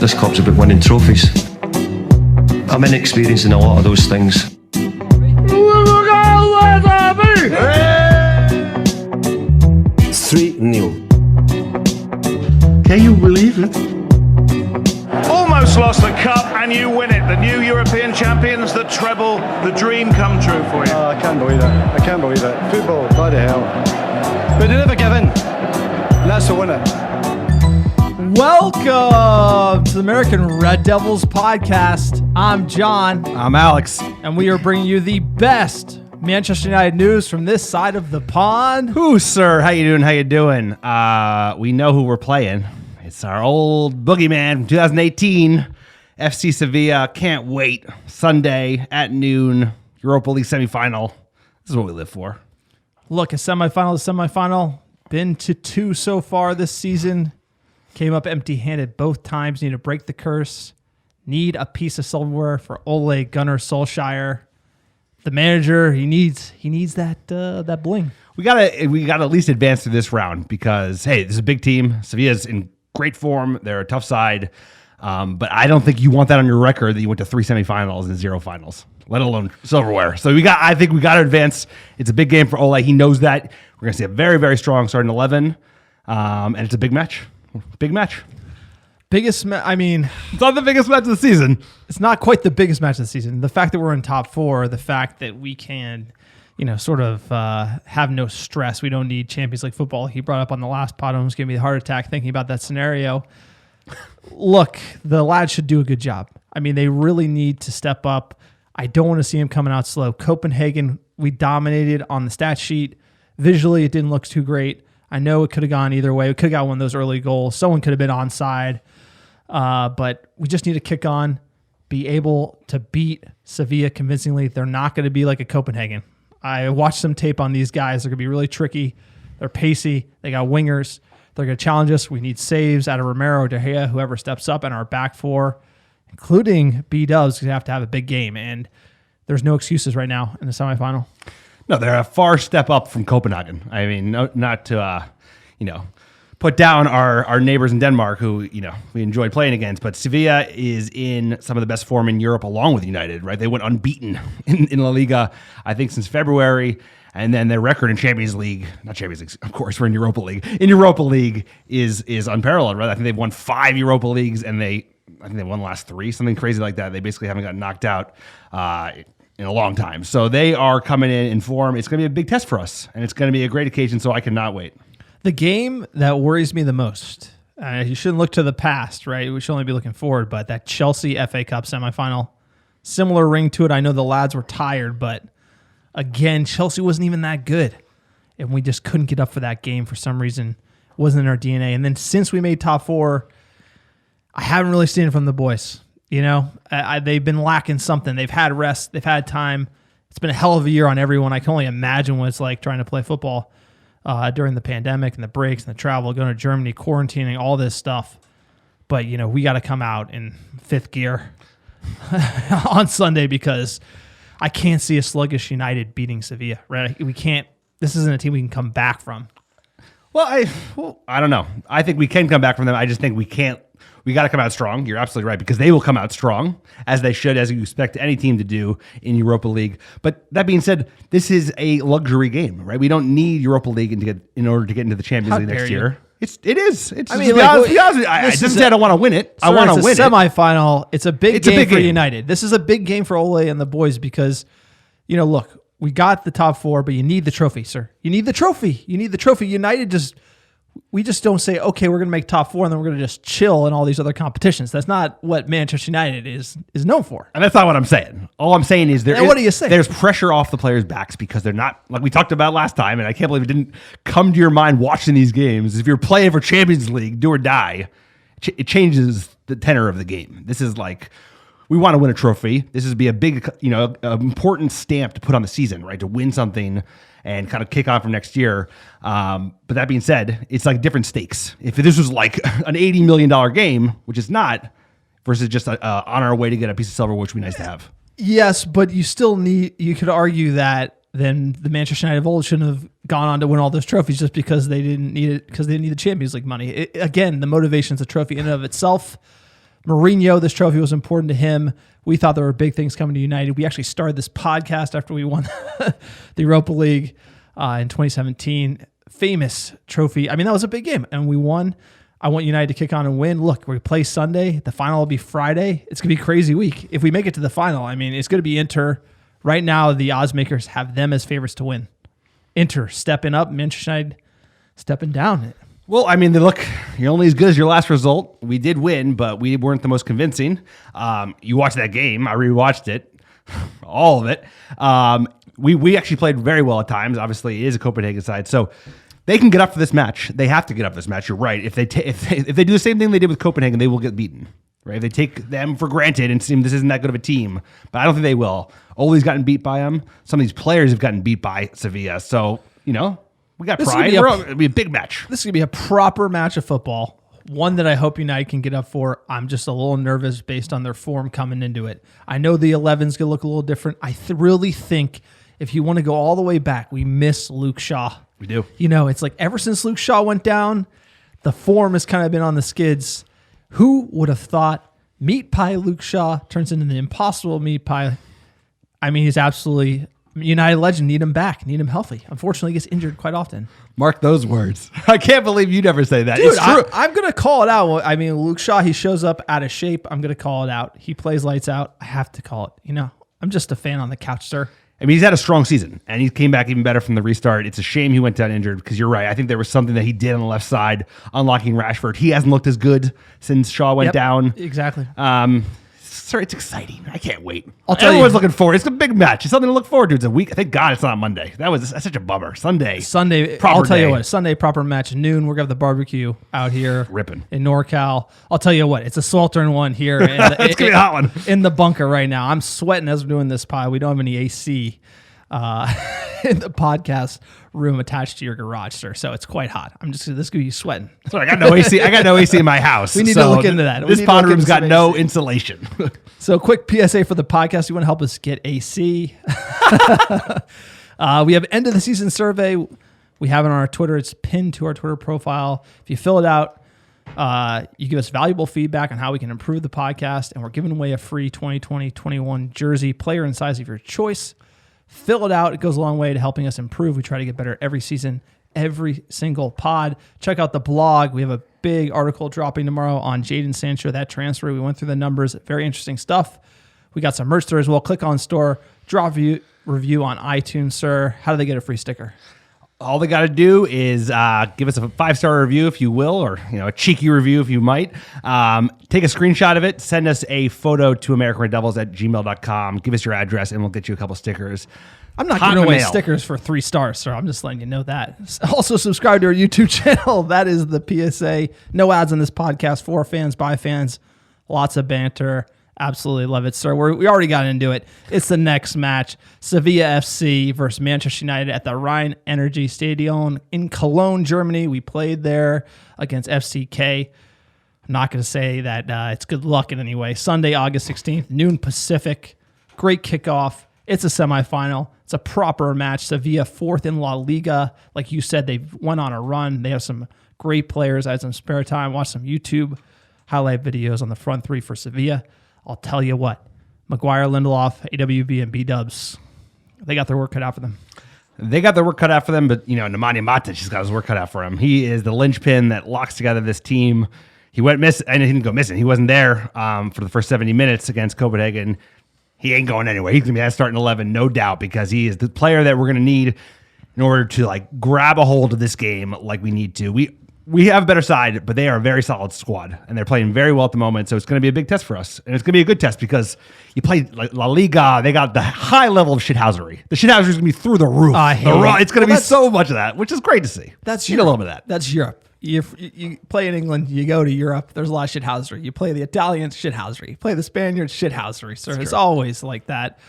This club's about winning trophies. I'm inexperienced in a lot of those things. 3-0. Can you believe it? Almost lost the cup and you win it. The new European champions, the treble, the dream come true for you. Oh, I can't believe it. I can't believe it. Football, bloody hell. But they never give in. And that's the winner. Welcome to the American Red Devils podcast. I'm John. I'm Alex. And we are bringing you the best Manchester United news from this side of the pond. Who, sir? How you doing? We know who we're playing. It's our old boogeyman from 2018, FC Sevilla. Can't wait. Sunday at noon, Europa League Semi-Final. This is what we live for. Look, a semifinal to semifinal. Been to two so far this season. Came up empty-handed both times. Need to break the curse. Need a piece of silverware for Ole Gunnar Solskjaer. The manager, he needs that bling. We gotta at least advance to this round because hey, this is a big team. Sevilla's in great form. They're a tough side, but I don't think you want that on your record that you went to 3 semifinals and 0 finals, let alone silverware. So I think we got to advance. It's a big game for Ole. He knows that. We're gonna see a very, very strong starting 11, and it's a big match. Big match. It's not the biggest match of the season. It's not quite the biggest match of the season. The fact that we're in top 4, the fact that we can, sort of have no stress. We don't need Champions League football. He brought up on the last pod, almost gave me a heart attack thinking about that scenario. Look, the lads should do a good job. They really need to step up. I don't want to see him coming out slow. Copenhagen, we dominated on the stat sheet. Visually, it didn't look too great. I know it could have gone either way. We could have got one of those early goals. Someone could have been onside. But we just need to kick on, be able to beat Sevilla convincingly. They're not going to be like a Copenhagen. I watched some tape on these guys. They're going to be really tricky. They're pacey. They got wingers. They're going to challenge us. We need saves out of Romero, De Gea, whoever steps up, and our back four, including B-Dubs, going to have a big game. And there's no excuses right now in the semifinal. No, they're a far step up from Copenhagen. Not to, put down our neighbors in Denmark who, we enjoyed playing against, but Sevilla is in some of the best form in Europe along with United, right? They went unbeaten in La Liga, I think, since February, and then their record in Champions League, not Champions League, of course, we're in Europa League. In Europa League is unparalleled, right? I think they've won 5 Europa Leagues, and I think they won the last 3, something crazy like that. They basically haven't gotten knocked out in a long time. So they are coming in form. It's going to be a big test for us, and it's going to be a great occasion, so I cannot wait. The game that worries me the most, you shouldn't look to the past, right? We should only be looking forward, but that Chelsea FA Cup semifinal, similar ring to it. I know the lads were tired, but again, Chelsea wasn't even that good, and we just couldn't get up for that game for some reason. It wasn't in our DNA. And then since we made top 4, I haven't really seen it from the boys. They've been lacking something. They've had rest. They've had time. It's been a hell of a year on everyone. I can only imagine what it's like trying to play football during the pandemic and the breaks and the travel, going to Germany, quarantining, all this stuff. But, we got to come out in 5th gear on Sunday because I can't see a sluggish United beating Sevilla, right? We can't. This isn't a team we can come back from. Well, I don't know. I think we can come back from them. I just think we can't. We got to come out strong. You're absolutely right, because they will come out strong, as they should, as you expect any team to do in Europa League. But that being said, this is a luxury game, right? We don't need Europa League in order to get into the Champions League next year. It is. I didn't say I don't want to win it. I want to win it. It's a semifinal. It's a big game for United. This is a big game for Ole and the boys because, look, we got the top 4, but you need the trophy, sir. You need the trophy. United we just don't say, okay, we're going to make top 4 and then we're going to just chill in all these other competitions. That's not what Manchester United is known for. And that's not what I'm saying. All I'm saying is what do you say? There's pressure off the players' backs because they're not, like we talked about last time, and I can't believe it didn't come to your mind watching these games. If you're playing for Champions League, do or die, it changes the tenor of the game. This is like, we want to win a trophy. This is be a big, important stamp to put on the season, right? To win something and kind of kick on from next year. But that being said, it's like different stakes. If this was like an $80 million game, which is not, versus just on our way to get a piece of silver, which would be nice to have. Yes, but you could argue that then the Manchester United of old shouldn't have gone on to win all those trophies just because they didn't need it, because they didn't need the Champions League money. Again, the motivation's a trophy in and of itself. Mourinho, this trophy was important to him. We thought there were big things coming to United. We actually started this podcast after we won the Europa League in 2017. Famous trophy. I mean, that was a big game, and we won. I want United to kick on and win. Look, we play Sunday. The final will be Friday. It's going to be a crazy week. If we make it to the final, I mean, it's going to be Inter. Right now, the odds makers have them as favorites to win. Inter stepping up, Manchester United stepping down. Well, I mean, look, you're only as good as your last result. We did win, but we weren't the most convincing. You watched that game. I rewatched it, all of it. We actually played very well at times. Obviously, it is a Copenhagen side, so they can get up for this match. They have to get up for this match. You're right. If they do the same thing they did with Copenhagen, they will get beaten. Right? If they take them for granted and assume this isn't that good of a team, but I don't think they will. Ole's gotten beat by them. Some of these players have gotten beat by Sevilla. So, we got pride. It'll be a big match. This is going to be a proper match of football. One that I hope United can get up for. I'm just a little nervous based on their form coming into it. I know the 11's going to look a little different. I really think if you want to go all the way back, we miss Luke Shaw. We do. It's like ever since Luke Shaw went down, the form has kind of been on the skids. Who would have thought Meat Pie Luke Shaw turns into the impossible Meat Pie? I mean, he's absolutely United legend. Need him back. Need him healthy. Unfortunately, he gets injured quite often. Mark those words. I can't believe you never say that. Dude, it's true. I'm going to call it out. I mean, Luke Shaw, he shows up out of shape. I'm going to call it out. He plays lights out. I have to call it. I'm just a fan on the couch, sir. I mean, he's had a strong season, and he came back even better from the restart. It's a shame he went down injured because you're right. I think there was something that he did on the left side, unlocking Rashford. He hasn't looked as good since Shaw went down. Exactly. Sorry, it's exciting. I can't wait. Everyone's looking forward. It's a big match. It's something to look forward to. It's a week. Thank God it's not Monday. That's such a bummer. Sunday, I'll tell you what. Sunday proper match noon. We're gonna have the barbecue out here, ripping in NorCal. I'll tell you what. It's a sweltering one here. It's gonna be a hot one in the bunker right now. I'm sweating as we're doing this pie. We don't have any AC in the podcast room attached to your garage, sir. So it's quite hot. This is gonna be sweating. Sorry, I got no AC. I got no AC in my house. We need to look into that. This pod room's got no insulation. So quick PSA for the podcast. You want to help us get AC? We have end of the season survey. We have it on our Twitter. It's pinned to our Twitter profile. If you fill it out, you give us valuable feedback on how we can improve the podcast, and we're giving away a free 2020-21 jersey, player and size of your choice. Fill it out. It goes a long way to helping us improve. We try to get better every season, every single pod. Check out the blog. We have a big article dropping tomorrow on Jadon Sancho, that transfer. We went through the numbers. Very interesting stuff. We got some merch there as well. Click on store. Drop review on iTunes, sir. How do they get a free sticker? All they got to do is give us a 5-star review, if you will, or a cheeky review, if you might. Take a screenshot of it. Send us a photo to americanreddevils@gmail.com. Give us your address, and we'll get you a couple stickers. I'm not giving away stickers for 3 stars, sir. I'm just letting you know that. Also, subscribe to our YouTube channel. That is the PSA. No ads on this podcast. For fans, by fans. Lots of banter. Absolutely love it, sir. We already got into it. It's the next match. Sevilla FC versus Manchester United at the Rhine Energy Stadium in Cologne, Germany. We played there against FCK. I'm not going to say that it's good luck in any way. Sunday, August 16th, noon Pacific. Great kickoff. It's a semifinal. It's a proper match. Sevilla 4th in La Liga. Like you said, they went on a run. They have some great players. I had some spare time. Watched some YouTube highlight videos on the front 3 for Sevilla. I'll tell you what, Maguire, Lindelof, AWB, and B-Dubs, they got their work cut out for them. They got their work cut out for them, but, Nemanja Matic has got his work cut out for him. He is the linchpin that locks together this team. He went missing, and he didn't go missing. He wasn't there for the first 70 minutes against Copenhagen. He ain't going anywhere. He's going to be starting 11, no doubt, because he is the player that we're going to need in order to, grab a hold of this game like we need to. We have a better side, but they are a very solid squad, and they're playing very well at the moment, so it's going to be a big test for us. And it's going to be a good test because you play La Liga, they got the high level of shithousery. The shithousery is going to be through the roof. It's going to be so much of that, which is great to see. That's a little bit of that. That's Europe. You play in England, you go to Europe, there's a lot of shithousery. You play the Italians, shithousery. You play the Spaniards, shithousery. So it's always like that.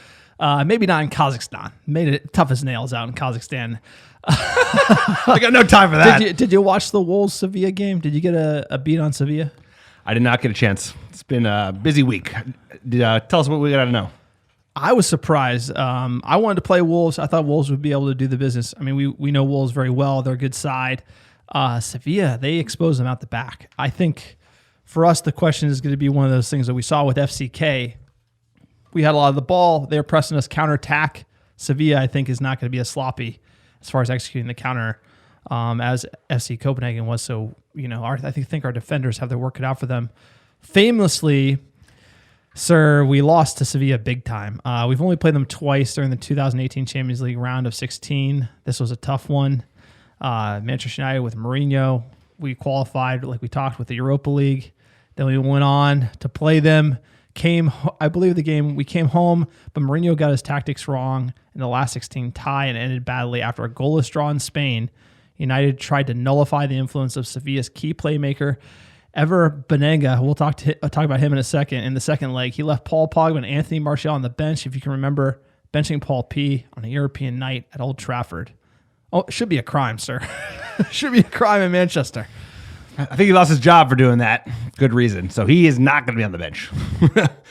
Maybe not in Kazakhstan. Made it tough as nails out in Kazakhstan. I got no time for that. Did you watch the Wolves Sevilla game? Did you get a beat on Sevilla? I did not get a chance. It's been a busy week. Tell us what we got to know. I was surprised. I wanted to play Wolves. I thought Wolves would be able to do the business. I mean, we know Wolves very well. They're a good side. Sevilla, they exposed them out the back. I think for us, the question is going to be one of those things that we saw with FCK. We had a lot of the ball. They were pressing us counterattack. Sevilla, I think, is not going to be as sloppy as far as executing the counter as FC Copenhagen was. So, I think our defenders have their work cut out for them. Famously, sir, we lost to Sevilla big time. We've only played them twice during the 2018 Champions League round of 16. This was a tough one. Manchester United with Mourinho. We qualified, like we talked, with the Europa League. Then we went on to play them. I believe we came home, but Mourinho got his tactics wrong in the last 16 tie and ended badly after a goalless draw in Spain. United tried to nullify the influence of Sevilla's key playmaker, Ever Banega. We'll talk about him in a second. In the second leg, he left Paul Pogba and Anthony Martial on the bench, if you can remember, benching Paul P on a European night at Old Trafford. Oh, it should be a crime, sir. Should be a crime in Manchester. I think he lost his job for doing that. Good reason. So he is not going to be on the bench.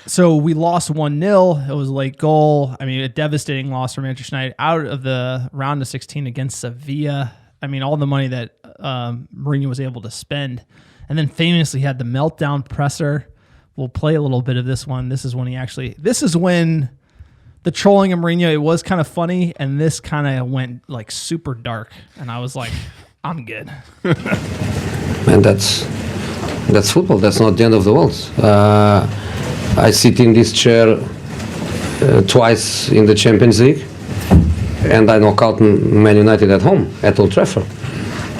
So we lost 1-0. It was a late goal. I mean, a devastating loss for Manchester United out of the round of 16 against Sevilla. I mean, all the money that Mourinho was able to spend. And then famously had the meltdown presser. We'll play a little bit of this one. This is when the trolling of Mourinho, it was kind of funny, and this kind of went like super dark. And I was like, I'm good. And that's football. That's not the end of the world. I sit in this chair twice in the Champions League, and I knock out Man United at home at Old Trafford.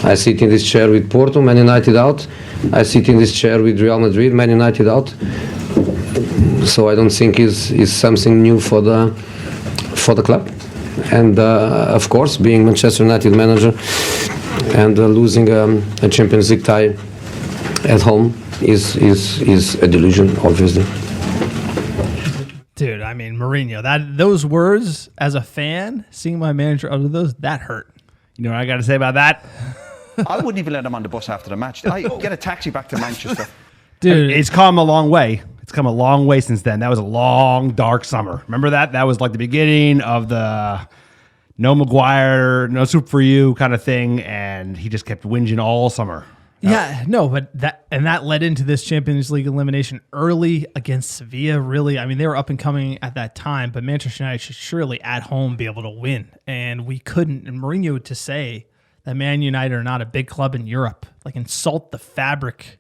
I sit in this chair with Porto, Man United out. I sit in this chair with Real Madrid, Man United out. So I don't think is something new for the club. And of course, being Manchester United manager and losing a Champions League tie at home is a delusion, obviously. Dude, I mean, Mourinho, those words as a fan, seeing my manager utter those, that hurt. You know what I got to say about that? I wouldn't even let him on the bus after the match. I get a taxi back to Manchester. Dude, it's come a long way. It's come a long way since then. That was a long, dark summer. Remember that? That was like the beginning of the no Maguire, no soup for you kind of thing, and he just kept whinging all summer. Yeah, no, but that led into this Champions League elimination early against Sevilla. Really, I mean, they were up and coming at that time, but Manchester United should surely at home be able to win, and we couldn't. And Mourinho to say that Man United are not a big club in Europe, like insult the fabric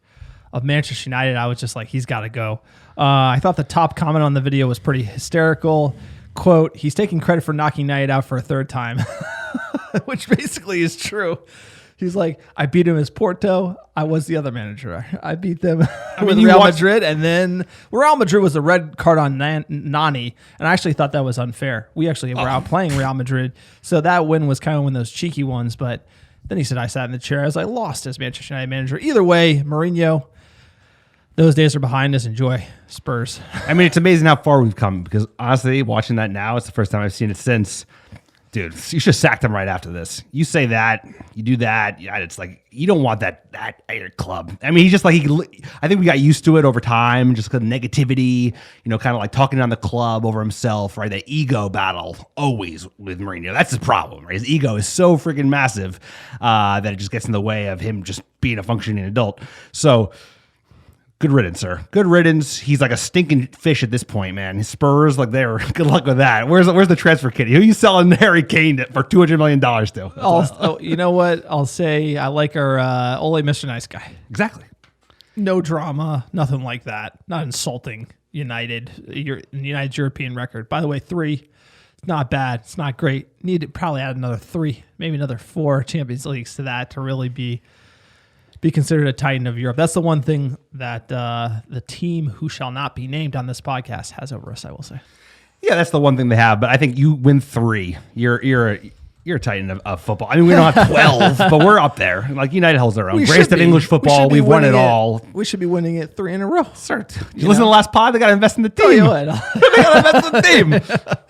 of Manchester United, I was just like, he's got to go. I thought the top comment on the video was pretty hysterical. Quote, he's taking credit for knocking United out for a third time, which basically is true. He's like, I beat him as Porto. I was the other manager. I beat them with Real Madrid. And then Real Madrid was the red card on Nani. And I actually thought that was unfair. We actually were outplaying Real Madrid. So that win was kind of one of those cheeky ones. But then he said, I sat in the chair as I lost as Manchester United manager. Either way, Mourinho, those days are behind us. Enjoy, Spurs. I mean, it's amazing how far we've come because honestly, watching that now, it's the first time I've seen it since. Dude, you should have sacked him right after this. You say that, you do that. Yeah, it's like you don't want that at your club. I mean, he's just like I think we got used to it over time, just because of negativity. You know, kind of like talking on the club over himself, right? That ego battle always with Mourinho. That's his problem, right? His ego is so freaking massive that it just gets in the way of him just being a functioning adult. So. Good riddance, sir. Good riddance. He's like a stinking fish at this point, man. His Spurs, like they're good luck with that. Where's the transfer kitty? Who are you selling Harry Kane for $200 million to? You know what? I'll say I like our Ole Mr. Nice Guy. Exactly. No drama, nothing like that. Not insulting United's European record. By the way, 3. It's not bad. It's not great. Need to probably add another 3, maybe another 4 Champions Leagues to that to really be considered a titan of Europe. That's the one thing that the team who shall not be named on this podcast has over us, I will say. Yeah, that's the one thing they have. But I think you win 3. You're a titan of football. I mean, we don't have 12, but we're up there. Like United holds their own. Greatest of English football. We've won it all. We should be winning it 3 in a row. Sir, you listen to the last pod? They got to invest in the team. Oh, you would. They got to invest in the team.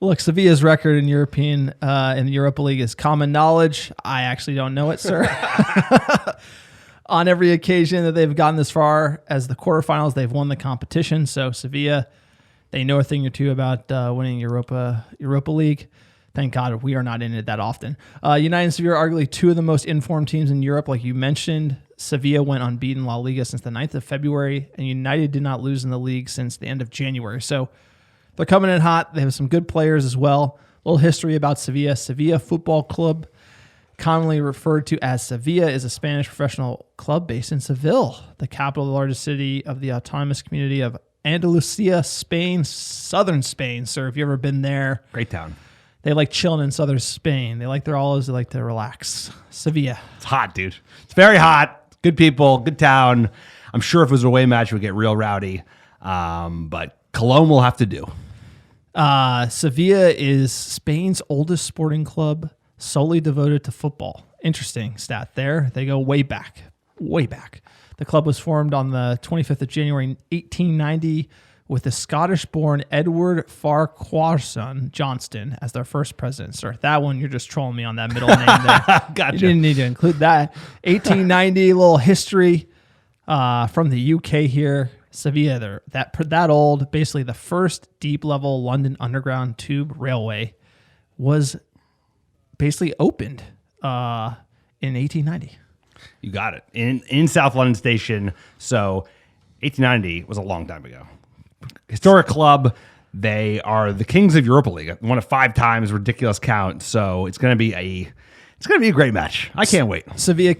Look, Sevilla's record in in the Europa League is common knowledge. I actually don't know it, sir. On every occasion that they've gotten this far as the quarterfinals, they've won the competition. So Sevilla, they know a thing or two about winning Europa League. Thank God we are not in it that often. United and Sevilla are arguably 2 of the most informed teams in Europe, like you mentioned. Sevilla went unbeaten La Liga since the 9th of February, and United did not lose in the league since the end of January. So they're coming in hot. They have some good players as well. A little history about Sevilla. Sevilla Football Club, commonly referred to as Sevilla, is a Spanish professional club based in Seville, the capital of the largest city of the autonomous community of Andalusia, Spain, southern Spain. Sir, if you've ever been there, Great town. they like chilling in southern Spain. They like their olives. They like to relax. Sevilla. It's hot, dude. It's very hot. Good people, good town. I'm sure if it was an away match, it would get real rowdy. But Cologne will have to do. Sevilla is Spain's oldest sporting club, solely devoted to football. Interesting stat there. They go way back, way back. The club was formed on the 25th of January 1890 with the Scottish-born Edward Farquharson Johnston as their first president. Sir, that one, you're just trolling me on that middle name there. Gotcha. You didn't need to include that. 1890, little history from the UK here. Sevilla, they're that old. Basically, the first deep-level London Underground tube railway was basically opened in 1890. You got it. In South London Station. So 1890 was a long time ago. Historic club. They are the kings of Europa League. Won it 5 times, ridiculous count. So it's going to be a great match. I can't wait. Sevilla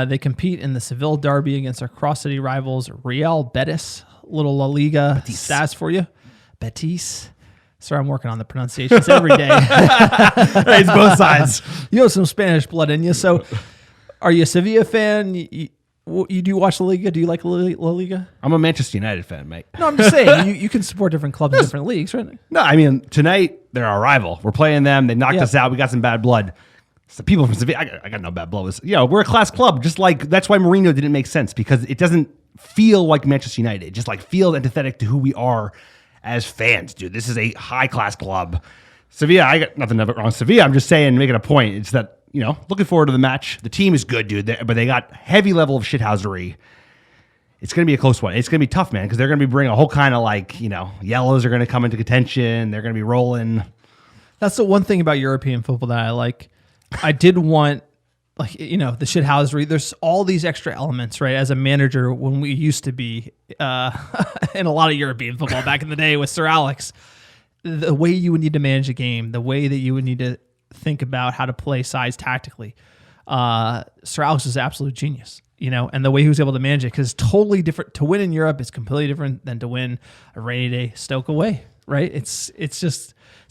they compete in the Seville derby against their cross-city rivals Real Betis. Little La Liga stats for you. Betis. Sorry, I'm working on the pronunciations every day. It's both sides. You have some Spanish blood in you. So are you a Sevilla fan? You do watch La Liga? Do you like La Liga? I'm a Manchester United fan, mate. No, I'm just saying, you can support different clubs in different leagues, right? No, I mean, tonight, they're our rival. We're playing them. They knocked us out. We got some bad blood. So people from Sevilla, I got no bad blood. We're a class club. Just like, that's why Mourinho didn't make sense, because it doesn't feel like Manchester United. It just like feels antithetic to who we are as fans, dude. This is a high-class club. Sevilla, I got nothing wrong with Sevilla. I'm just saying, making a point. It's that, looking forward to the match. The team is good, dude, but they got heavy level of shithousery. It's going to be a close one. It's going to be tough, man, because they're going to be bringing a whole kind of yellows are going to come into contention. They're going to be rolling. That's the one thing about European football that I like. I did want, the shithousery. There's all these extra elements, right? As a manager, when we used to be in a lot of European football back in the day with Sir Alex, the way you would need to manage a game, the way that you would need to think about how to play sides tactically. Sir Alex is an absolute genius, and the way he was able to manage it, because it's totally different. To win in Europe is completely different than to win a rainy day Stoke away, right? It's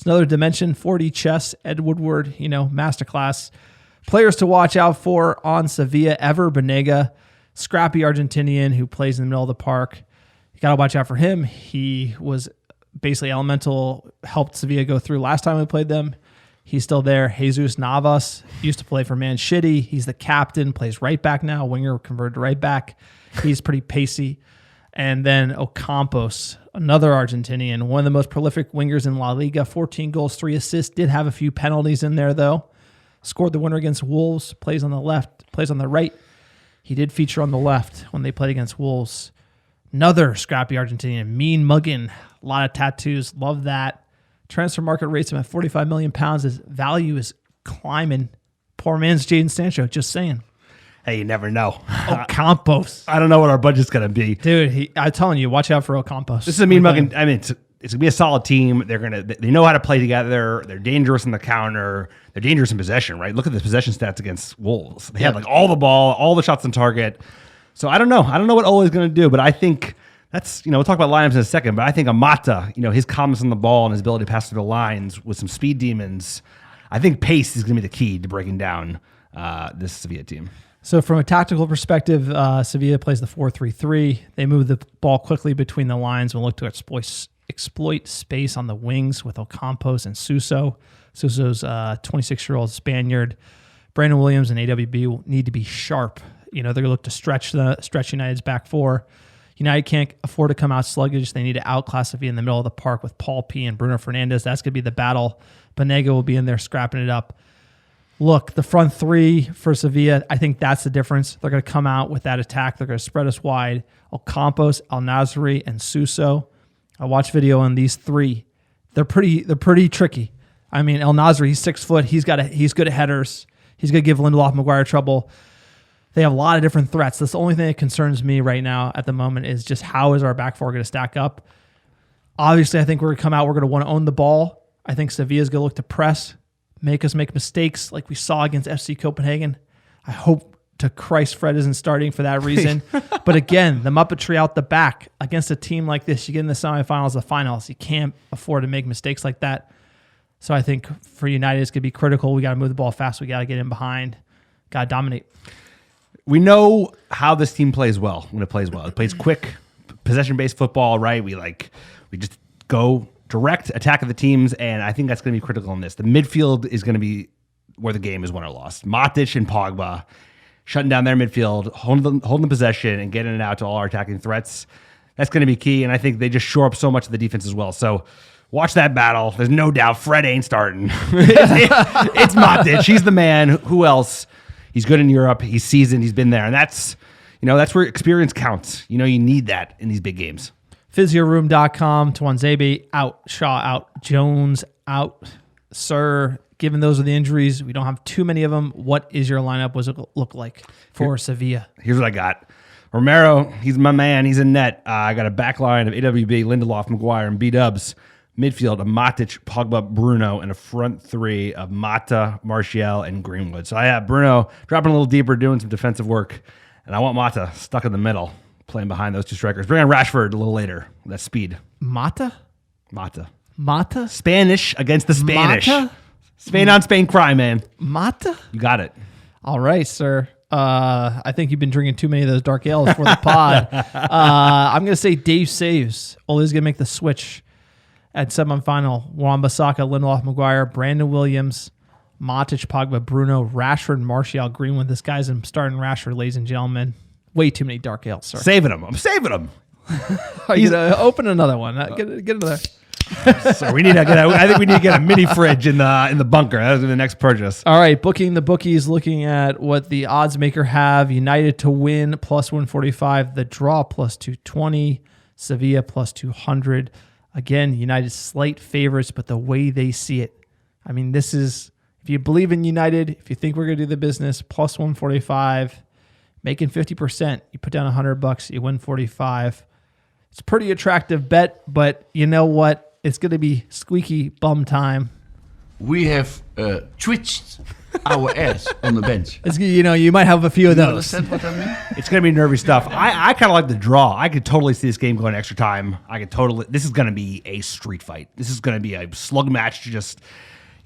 another dimension. 4D chess, Ed Woodward, masterclass. Players to watch out for on Sevilla: Ever Banega, scrappy Argentinian who plays in the middle of the park. You got to watch out for him. He was basically elemental, helped Sevilla go through last time we played them. He's still there. Jesus Navas used to play for Man City. He's the captain, plays right back now, winger converted to right back. He's pretty pacey. And then Ocampos, another Argentinian, one of the most prolific wingers in La Liga, 14 goals, 3 assists, did have a few penalties in there though. Scored the winner against Wolves, plays on the left, plays on the right. He did feature on the left when they played against Wolves. Another scrappy Argentinian, mean mugging, a lot of tattoos, love that. Transfer market rates him at £45 million. His value is climbing. Poor man's Jadon Sancho, just saying. Hey, you never know. Ocampos. I don't know what our budget's going to be. Dude, I'm telling you, watch out for Ocampos. This is a mean mugging. I mean, it's going to be a solid team. They know how to play together. They're dangerous in the counter. They're dangerous in possession, right? Look at the possession stats against Wolves. They had all the ball, all the shots on target. So I don't know. I don't know what Ole is going to do, but I think that's, we'll talk about lineups in a second, but I think Amata, his calmness on the ball and his ability to pass through the lines with some speed demons, I think pace is going to be the key to breaking down this Sevilla team. So from a tactical perspective, Sevilla plays the 4-3-3. They move the ball quickly between the lines and look to exploit space on the wings with Ocampos and Suso. Suso's 26-year-old Spaniard. Brandon Williams and AWB will need to be sharp. They're going to look to stretch United's back four. United can't afford to come out sluggish. They need to outclass Sevilla in the middle of the park with Paul P. and Bruno Fernandes. That's going to be the battle. Banega will be in there scrapping it up. Look, the front three for Sevilla, I think that's the difference. They're going to come out with that attack. They're going to spread us wide. Ocampos, El Nasri, and Suso. I watched video on these three. They're pretty tricky. I mean, El Nasri, he's 6 foot. He's good at headers. He's going to give Lindelof Maguire trouble. They have a lot of different threats. That's the only thing that concerns me right now at the moment is just how is our back four going to stack up? Obviously, I think we're going to come out. We're going to want to own the ball. I think Sevilla's going to look to press, make us make mistakes like we saw against FC Copenhagen. I hope to Christ Fred isn't starting for that reason. But again, the Muppetry out the back against a team like this, you get in the semifinals, the finals, you can't afford to make mistakes like that. So I think for United, it's going to be critical. We got to move the ball fast. We got to get in behind. Got to dominate. We know how this team plays well when it plays well. It plays quick, possession-based football, right? We just go direct attack of the teams, and I think that's going to be critical in this. The midfield is going to be where the game is won or lost. Matic and Pogba shutting down their midfield, holding the possession, and getting it out to all our attacking threats. That's going to be key, and I think they just shore up so much of the defense as well. So watch that battle. There's no doubt Fred ain't starting. It's Matic. He's the man. Who else? He's good in Europe. He's seasoned. He's been there. And that's where experience counts. You need that in these big games. Physioroom.com. Tuanzebe out. Shaw out. Jones out. Sir, given those are the injuries, we don't have too many of them. What is your lineup? What does it look like for Sevilla? Here's what I got. Romero, he's my man. He's in net. I got a back line of AWB, Lindelof, Maguire, and B-Dubs. Midfield of Matic, Pogba, Bruno, and a front three of Mata, Martial, and Greenwood. So I have Bruno dropping a little deeper, doing some defensive work, and I want Mata stuck in the middle, playing behind those two strikers. Bring on Rashford a little later. That speed. Mata? Spanish against the Spanish. Mata? Spain on Spain crime, man. Mata? You got it. All right, sir. I think you've been drinking too many of those dark ales for the pod. I'm going to say Dave saves. Ole's going to make the switch at semifinal. Wan-Bissaka, Lindelof, Maguire, Brandon Williams, Matic, Pogba, Bruno, Rashford, Martial, Greenwood. This guy's starting Rashford, ladies and gentlemen. Way too many dark ales, sir. Saving him. I'm saving him. He's open another one. Get another. So we need to get. I think we need to get a mini fridge in the bunker. That's the next purchase. All right, booking the bookies. Looking at what the odds maker have: United to win plus 145, the draw plus 220, Sevilla plus 200. Again, United slight favorites, but the way they see it, I mean, this is if you believe in United, if you think we're going to do the business, plus 145, making 50%. You put down $100, you win 45. It's a pretty attractive bet, but you know what? It's going to be squeaky bum time. We have twitched our ass on the bench. You might have a few of You those. understand what I mean? It's going to be nervy stuff. I kind of like the draw. I could totally see this game going extra time. This is going to be a street fight. This is going to be a slug match. It's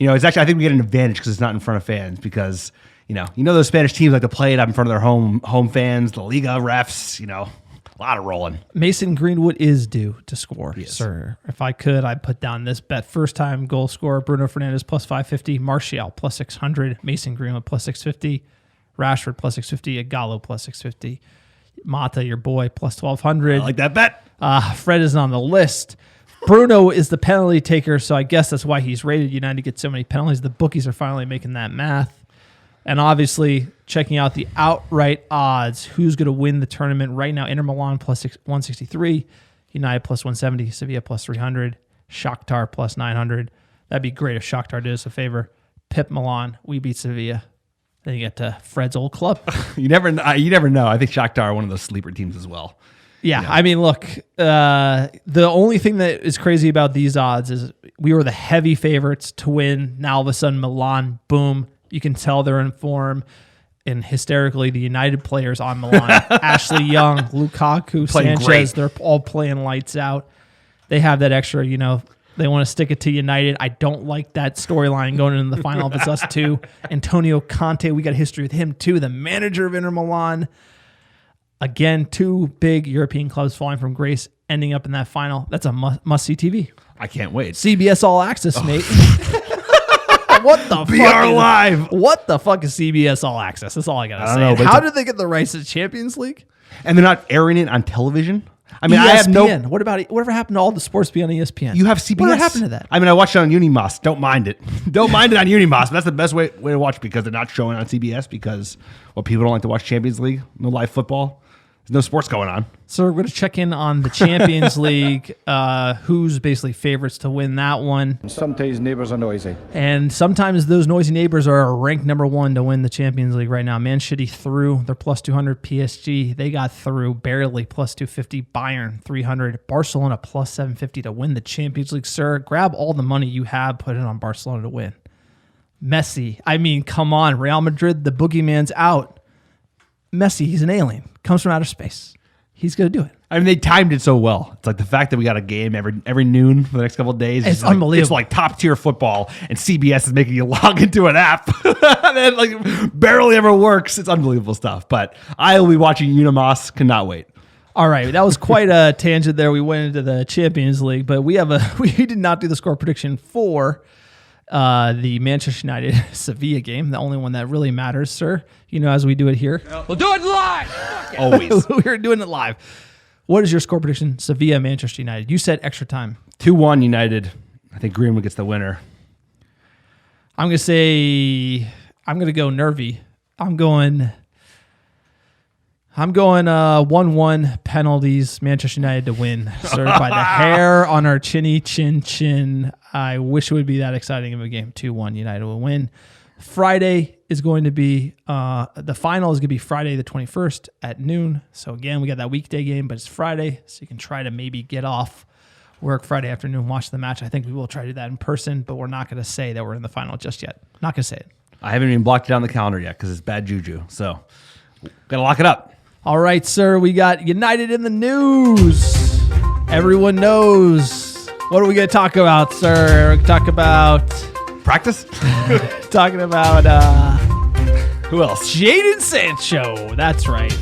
actually, I think we get an advantage because it's not in front of fans because, those Spanish teams like to play it up in front of their home fans, the Liga refs, a lot of rolling. Mason Greenwood is due to score, sir. If I could, I'd put down this bet. First time goal scorer, Bruno Fernandes plus 550, Martial plus 600, Mason Greenwood plus 650, Rashford plus 650, Igalo plus 650, Mata, your boy, plus 1,200. I like that bet. Fred isn't on the list. Bruno is the penalty taker, so I guess that's why he's rated United to get so many penalties. The bookies are finally making that math. And obviously, checking out the outright odds, who's going to win the tournament right now. Inter Milan plus 163, United plus 170, Sevilla plus 300, Shakhtar plus 900. That'd be great if Shakhtar did us a favor. Pip Milan, we beat Sevilla. Then you get to Fred's old club. You never know. I think Shakhtar are one of those sleeper teams as well. Yeah, I mean, look, the only thing that is crazy about these odds is we were the heavy favorites to win. Now all of a sudden, Milan, boom. You can tell they're in form. And hysterically, the United players on Milan, Ashley Young, Lukaku, playing Sanchez, great. they're all playing lights out. They have that extra, they want to stick it to United. I don't like that storyline going into the final if it's us two. Antonio Conte, we got a history with him too, the manager of Inter Milan. Again, two big European clubs falling from grace, ending up in that final. That's a must-see TV. I can't wait. CBS All Access, mate. What the BR Live. What the fuck is CBS All Access? That's all I gotta say. know, but How did they get the rights to the Champions League? And they're not airing it on television? I mean, ESPN. I have no... What about it? Whatever happened to all the sports be on ESPN? You have CBS. What happened to that? I mean, I watched it on Unimos. Don't mind it. Don't mind it on Unimos. But that's the best way to watch it because they're not showing on CBS because people don't like to watch Champions League, no live football. There's no sports going on. So we're going to check in on the Champions League, who's basically favorites to win that one. Sometimes neighbours are noisy. And sometimes those noisy neighbors are ranked number 1 to win the Champions League right now. Man City through. They're plus 200. PSG, they got through barely plus 250. Bayern, 300. Barcelona, plus 750 to win the Champions League. Sir, grab all the money you have, put it on Barcelona to win. Messi, I mean, come on. Real Madrid, the boogeyman's out. Messi, he's an alien. Comes from outer space. He's going to do it. I mean, they timed it so well. It's like the fact that we got a game every noon for the next couple of days. It's unbelievable. It's like top tier football, and CBS is making you log into an app that like barely ever works. It's unbelievable stuff. But I will be watching Unimos. Cannot wait. All right, that was quite a tangent there. We went into the Champions League, but we did not do the score prediction for the Manchester United Sevilla game, the only one that really matters, sir. You know, as we do it here. We'll do it live. Always. We're doing it live. What is your score prediction? Sevilla, Manchester United. You said extra time. 2-1 United. I think Greenwood gets the winner. I'm going to go nervy. I'm going 1-1 penalties, Manchester United to win. Sir, by the hair on our chinny chin. I wish it would be that exciting of a game. 2-1 United will win. Friday is going to be, the final is going to be Friday the 21st at noon. So again, we got that weekday game, but it's Friday. So you can try to maybe get off work Friday afternoon, watch the match. I think we will try to do that in person, but we're not going to say that we're in the final just yet. Not going to say it. I haven't even blocked it on the calendar yet because it's bad juju. So got to lock it up. All right, sir, we got United in the news. Everyone knows. What are we going to talk about, sir? We're going to talk about... Practice? Talking about... Who else? Jadon Sancho. That's right.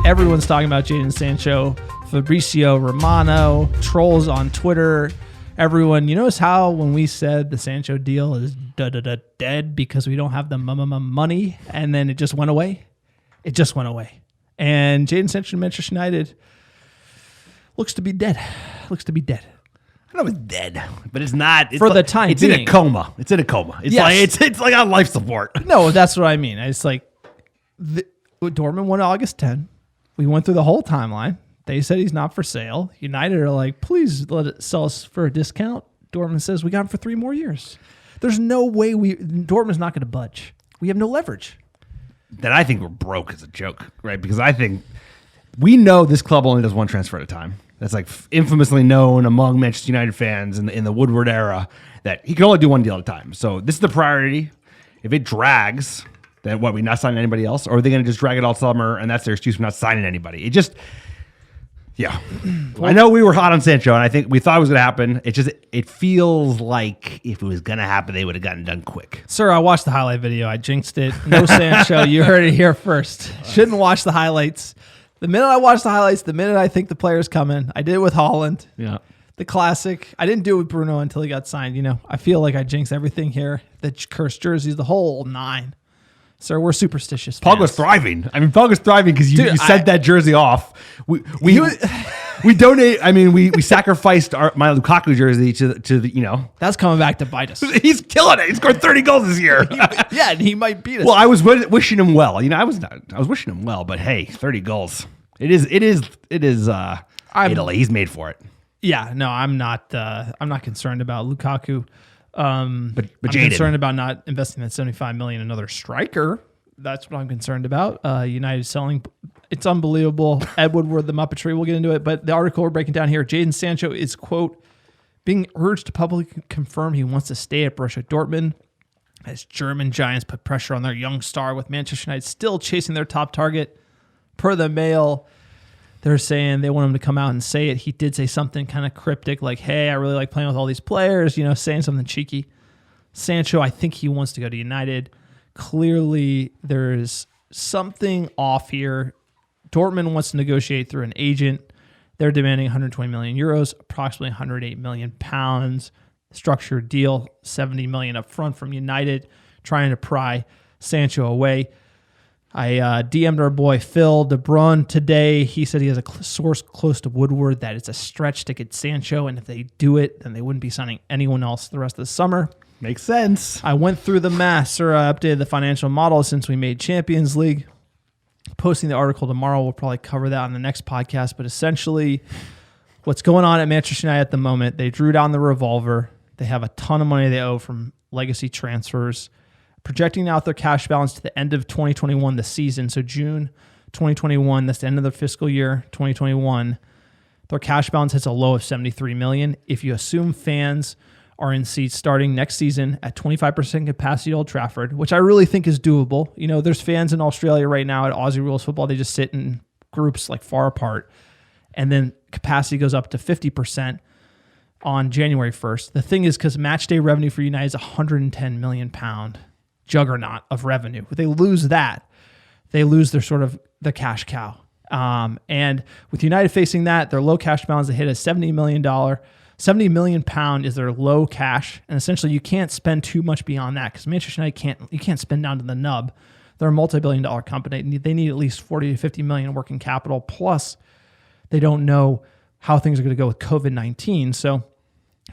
Everyone's talking about Jadon Sancho. Fabrizio Romano. Trolls on Twitter. Everyone, you notice how when we said the Sancho deal is dead because we don't have the money, and then it just went away? It just went away. And Jadon Sancho to Manchester United looks to be dead. Looks to be dead. I know it's dead, but it's not. It's For the like, time it's being. in a coma. It's in a coma. It's Yes. like it's like on life support. No, that's what I mean. It's like Dortmund won August 10. We went through the whole timeline. They said he's not for sale. United are like, please let it sell us for a discount. Dortmund says we got him for 3 more years. There's no way Dortmund's not going to budge. We have no leverage. Then I think we're broke as a joke, right? Because I think we know this club only does one transfer at a time. That's like infamously known among Manchester United fans in the Woodward era that he can only do one deal at a time. So this is the priority. If it drags, then we not signing anybody else? Or are they going to just drag it all summer and that's their excuse for not signing anybody? It just... Yeah. I know we were hot on Sancho, and I think we thought it was going to happen. It feels like if it was going to happen, they would have gotten done quick. Sir, I watched the highlight video. I jinxed it. No Sancho. You heard it here first. Shouldn't watch the highlights. The minute I watch the highlights, the minute I think the player's coming. I did it with Haaland. Yeah. The classic. I didn't do it with Bruno until he got signed. You know, I feel like I jinxed everything here. The cursed jerseys, the whole 9. Sir, we're superstitious. Pogba's thriving. I mean, Pogba's thriving because you sent that jersey off. We donate. I mean, we sacrificed my Lukaku jersey to the, you know. That's coming back to bite us. He's killing it. He scored 30 goals this year. Yeah, and he might beat us. Well, I was wishing him well. You know, I was wishing him well, but hey, 30 goals. It is Italy. He's made for it. Yeah, no, I'm not concerned about Lukaku. But I'm Jadon. concerned about not investing that $75 million in another striker. That's what I'm concerned about. United selling, it's unbelievable. Ed Woodward, the Muppetry, we'll get into it. But the article we're breaking down here, Jadon Sancho is, quote, being urged to publicly confirm he wants to stay at Borussia Dortmund as German giants put pressure on their young star, with Manchester United still chasing their top target. Per the Mail, they're saying they want him to come out and say it. He did say something kind of cryptic, like, hey, I really like playing with all these players, you know, saying something cheeky. Sancho, I think he wants to go to United. Clearly, there's something off here. Dortmund wants to negotiate through an agent. They're demanding 120 million euros, approximately 108 million pounds. Structured deal, 70 million up front from United, trying to pry Sancho away. I DM'd our boy Phil De Bruyne today. He said he has a source close to Woodward that it's a stretch to get Sancho, and if they do it, then they wouldn't be signing anyone else the rest of the summer. Makes sense. I went through the math, sir. I updated the financial model since we made Champions League. posting the article tomorrow. We'll probably cover that on the next podcast. But essentially, what's going on at Manchester United at the moment, they drew down the revolver. They have a ton of money they owe from legacy transfers. Projecting out their cash balance to the end of 2021, the season, so June 2021, that's the end of the fiscal year 2021, their cash balance hits a low of $73 million. If you assume fans are in seats starting next season at 25% capacity at Old Trafford, which I really think is doable. You know, there's fans in Australia right now at Aussie Rules Football. They just sit in groups like far apart. And then capacity goes up to 50% on January 1st. The thing is, because match day revenue for United is £110 million juggernaut of revenue. If they lose that, they lose their sort of the cash cow. And with United facing that, their low cash balance, they hit a $70 million. £70 million is their low cash, and essentially you can't spend too much beyond that because Manchester United can't spend down to the nub. They're a multi-billion-dollar company. They need at least 40 to 50 million in working capital. Plus, they don't know how things are going to go with COVID-19. So,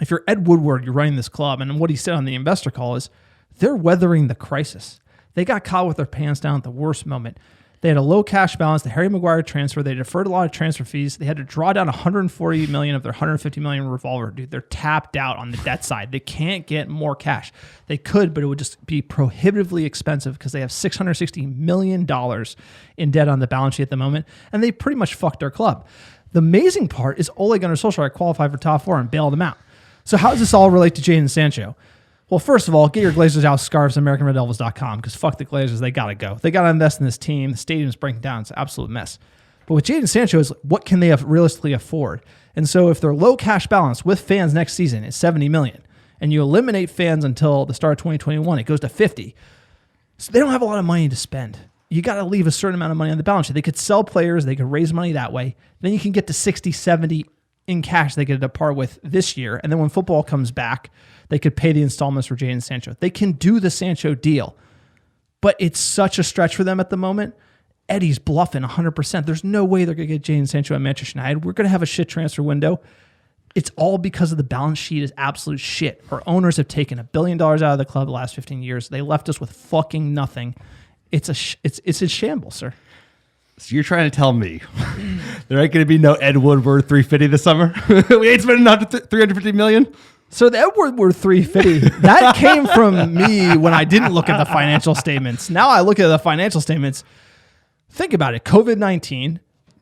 if you're Ed Woodward, you're running this club, and what he said on the investor call is they're weathering the crisis. They got caught with their pants down at the worst moment. They had a low cash balance, the Harry Maguire transfer. They deferred a lot of transfer fees. They had to draw down $140 million of their $150 million revolver. Dude, they're tapped out on the debt side. They can't get more cash. They could, but it would just be prohibitively expensive because they have $660 million in debt on the balance sheet at the moment, and they pretty much fucked their club. The amazing part is Ole Gunnar Solskjaer qualified for top four and bailed them out. So how does this all relate to Jadon Sancho? Well, first of all, get your Glazers out scarves at americanreddevils.com because fuck the Glazers. They got to go. They got to invest in this team. The stadium's breaking down. It's an absolute mess. But with Jadon Sancho, is what can they realistically afford? And so if their low cash balance with fans next season is $70 million and you eliminate fans until the start of 2021, it goes to 50. So they don't have a lot of money to spend. You got to leave a certain amount of money on the balance sheet. They could sell players. They could raise money that way. Then you can get to 60, 70 in cash they could depart with this year. And then when football comes back, they could pay the installments for Jadon Sancho. They can do the Sancho deal, but it's such a stretch for them at the moment. Eddie's bluffing 100%. There's no way they're going to get Jadon Sancho at Manchester United. We're going to have a shit transfer window. It's all because of the balance sheet is absolute shit. Our owners have taken $1 billion out of the club the last 15 years. They left us with fucking nothing. It's a shambles, sir. So you're trying to tell me there ain't going to be no Ed Woodward 350 this summer? We ain't spending up to $350 million? So the Ed Woodward 350, that came from me when I didn't look at the financial statements. Now I look at the financial statements. Think about it. COVID-19,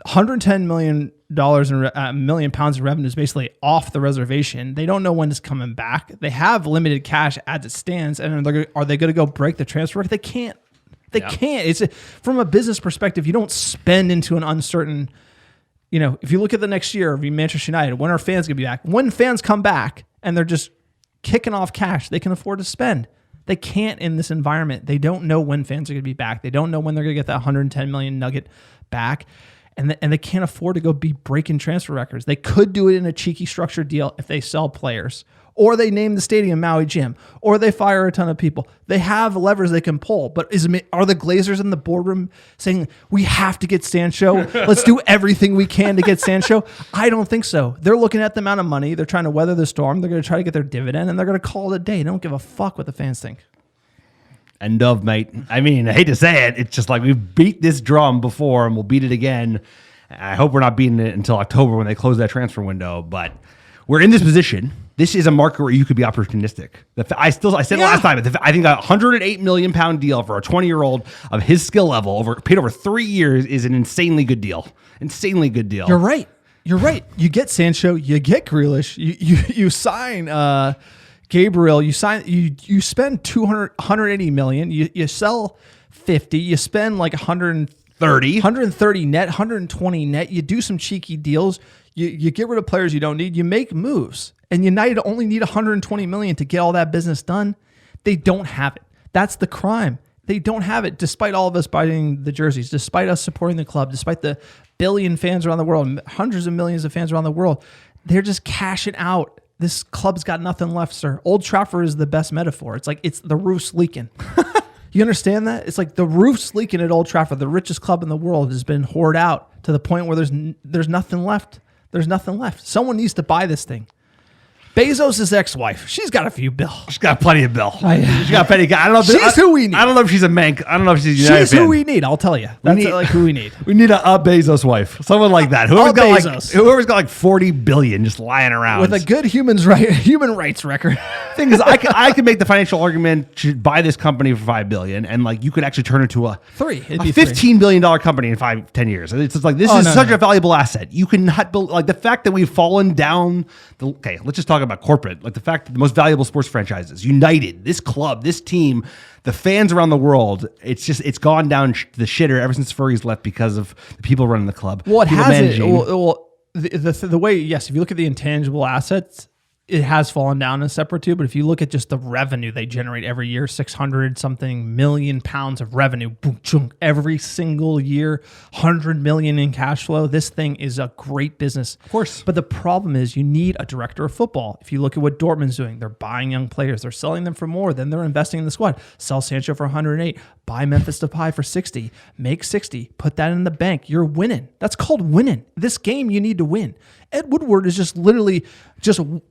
$110 million pounds of revenue is basically off the reservation. They don't know when it's coming back. They have limited cash as it stands. And are they going to go break the transfer record? They can't. They can't. It's from a business perspective, you don't spend into an uncertain, if you look at the next year of Manchester United, when are fans going to be back? When fans come back and they're just kicking off cash, they can afford to spend. They can't in this environment. They don't know when fans are going to be back. They don't know when they're going to get that $110 million nugget back. And they can't afford to go be breaking transfer records. They could do it in a cheeky structured deal if they sell players, or they name the stadium Maui Gym, or they fire a ton of people. They have levers they can pull. But are the Glazers in the boardroom saying, we have to get Sancho? Let's do everything we can to get Sancho? I don't think so. They're looking at the amount of money. They're trying to weather the storm. They're going to try to get their dividend, and they're going to call it a day. They don't give a fuck what the fans think. End of, mate. I mean, I hate to say it. It's just like we've beat this drum before, and we'll beat it again. I hope we're not beating it until October when they close that transfer window. But we're in this position. This is a market where you could be opportunistic. I said last time, I think a £108 million deal for a 20-year-old of his skill level, paid over 3 years, is an insanely good deal. Insanely good deal. You're right. You get Sancho, you get Grealish, you sign Gabriel, you spend $180 million, you sell 50, you spend like 130 net, 120 net, you do some cheeky deals, you get rid of players you don't need, you make moves. And United only need $120 million to get all that business done. They don't have it. That's the crime. They don't have it, despite all of us buying the jerseys, despite us supporting the club, despite the billion fans around the world, hundreds of millions of fans around the world. They're just cashing out. This club's got nothing left, sir. Old Trafford is the best metaphor. It's like it's the roof's leaking. You understand that? It's like the roof's leaking at Old Trafford. The richest club in the world has been hoarded out to the point where there's nothing left. There's nothing left. Someone needs to buy this thing. Bezos' ex-wife. She's got a few bill. She's got plenty of bill. She's got plenty. I don't know. She's who we need. I don't know if she's a Mank. I don't know if she's a United She's fan. who we need. I'll tell you. That's like who we need. We need a Bezos wife, someone like that. Whoever's got like 40 billion just lying around with a good human rights record. Thing is, I could make the financial argument to buy this company for $5 billion, and like you could actually turn it to a $15 billion company in 5-10 years. It's just like this is such a valuable asset. You cannot build like the fact that we've fallen down. Okay, let's just talk about corporate. Like the fact that the most valuable sports franchises, United, this club, this team, the fans around the world, it's gone down the shitter ever since Fergie's left because of the people running the club. Well, it has it. Well, the way, yes, if you look at the intangible assets, it has fallen down a step or two, but if you look at just the revenue they generate every year, 600 something million pounds of revenue, boom, chunk, every single year, 100 million in cash flow. This thing is a great business. Of course. But the problem is you need a director of football. If you look at what Dortmund's doing, they're buying young players. They're selling them for more. Then they're investing in the squad. Sell Sancho for 108. Buy Memphis Depay for 60. Make 60. Put that in the bank. You're winning. That's called winning. This game you need to win. Ed Woodward is just literally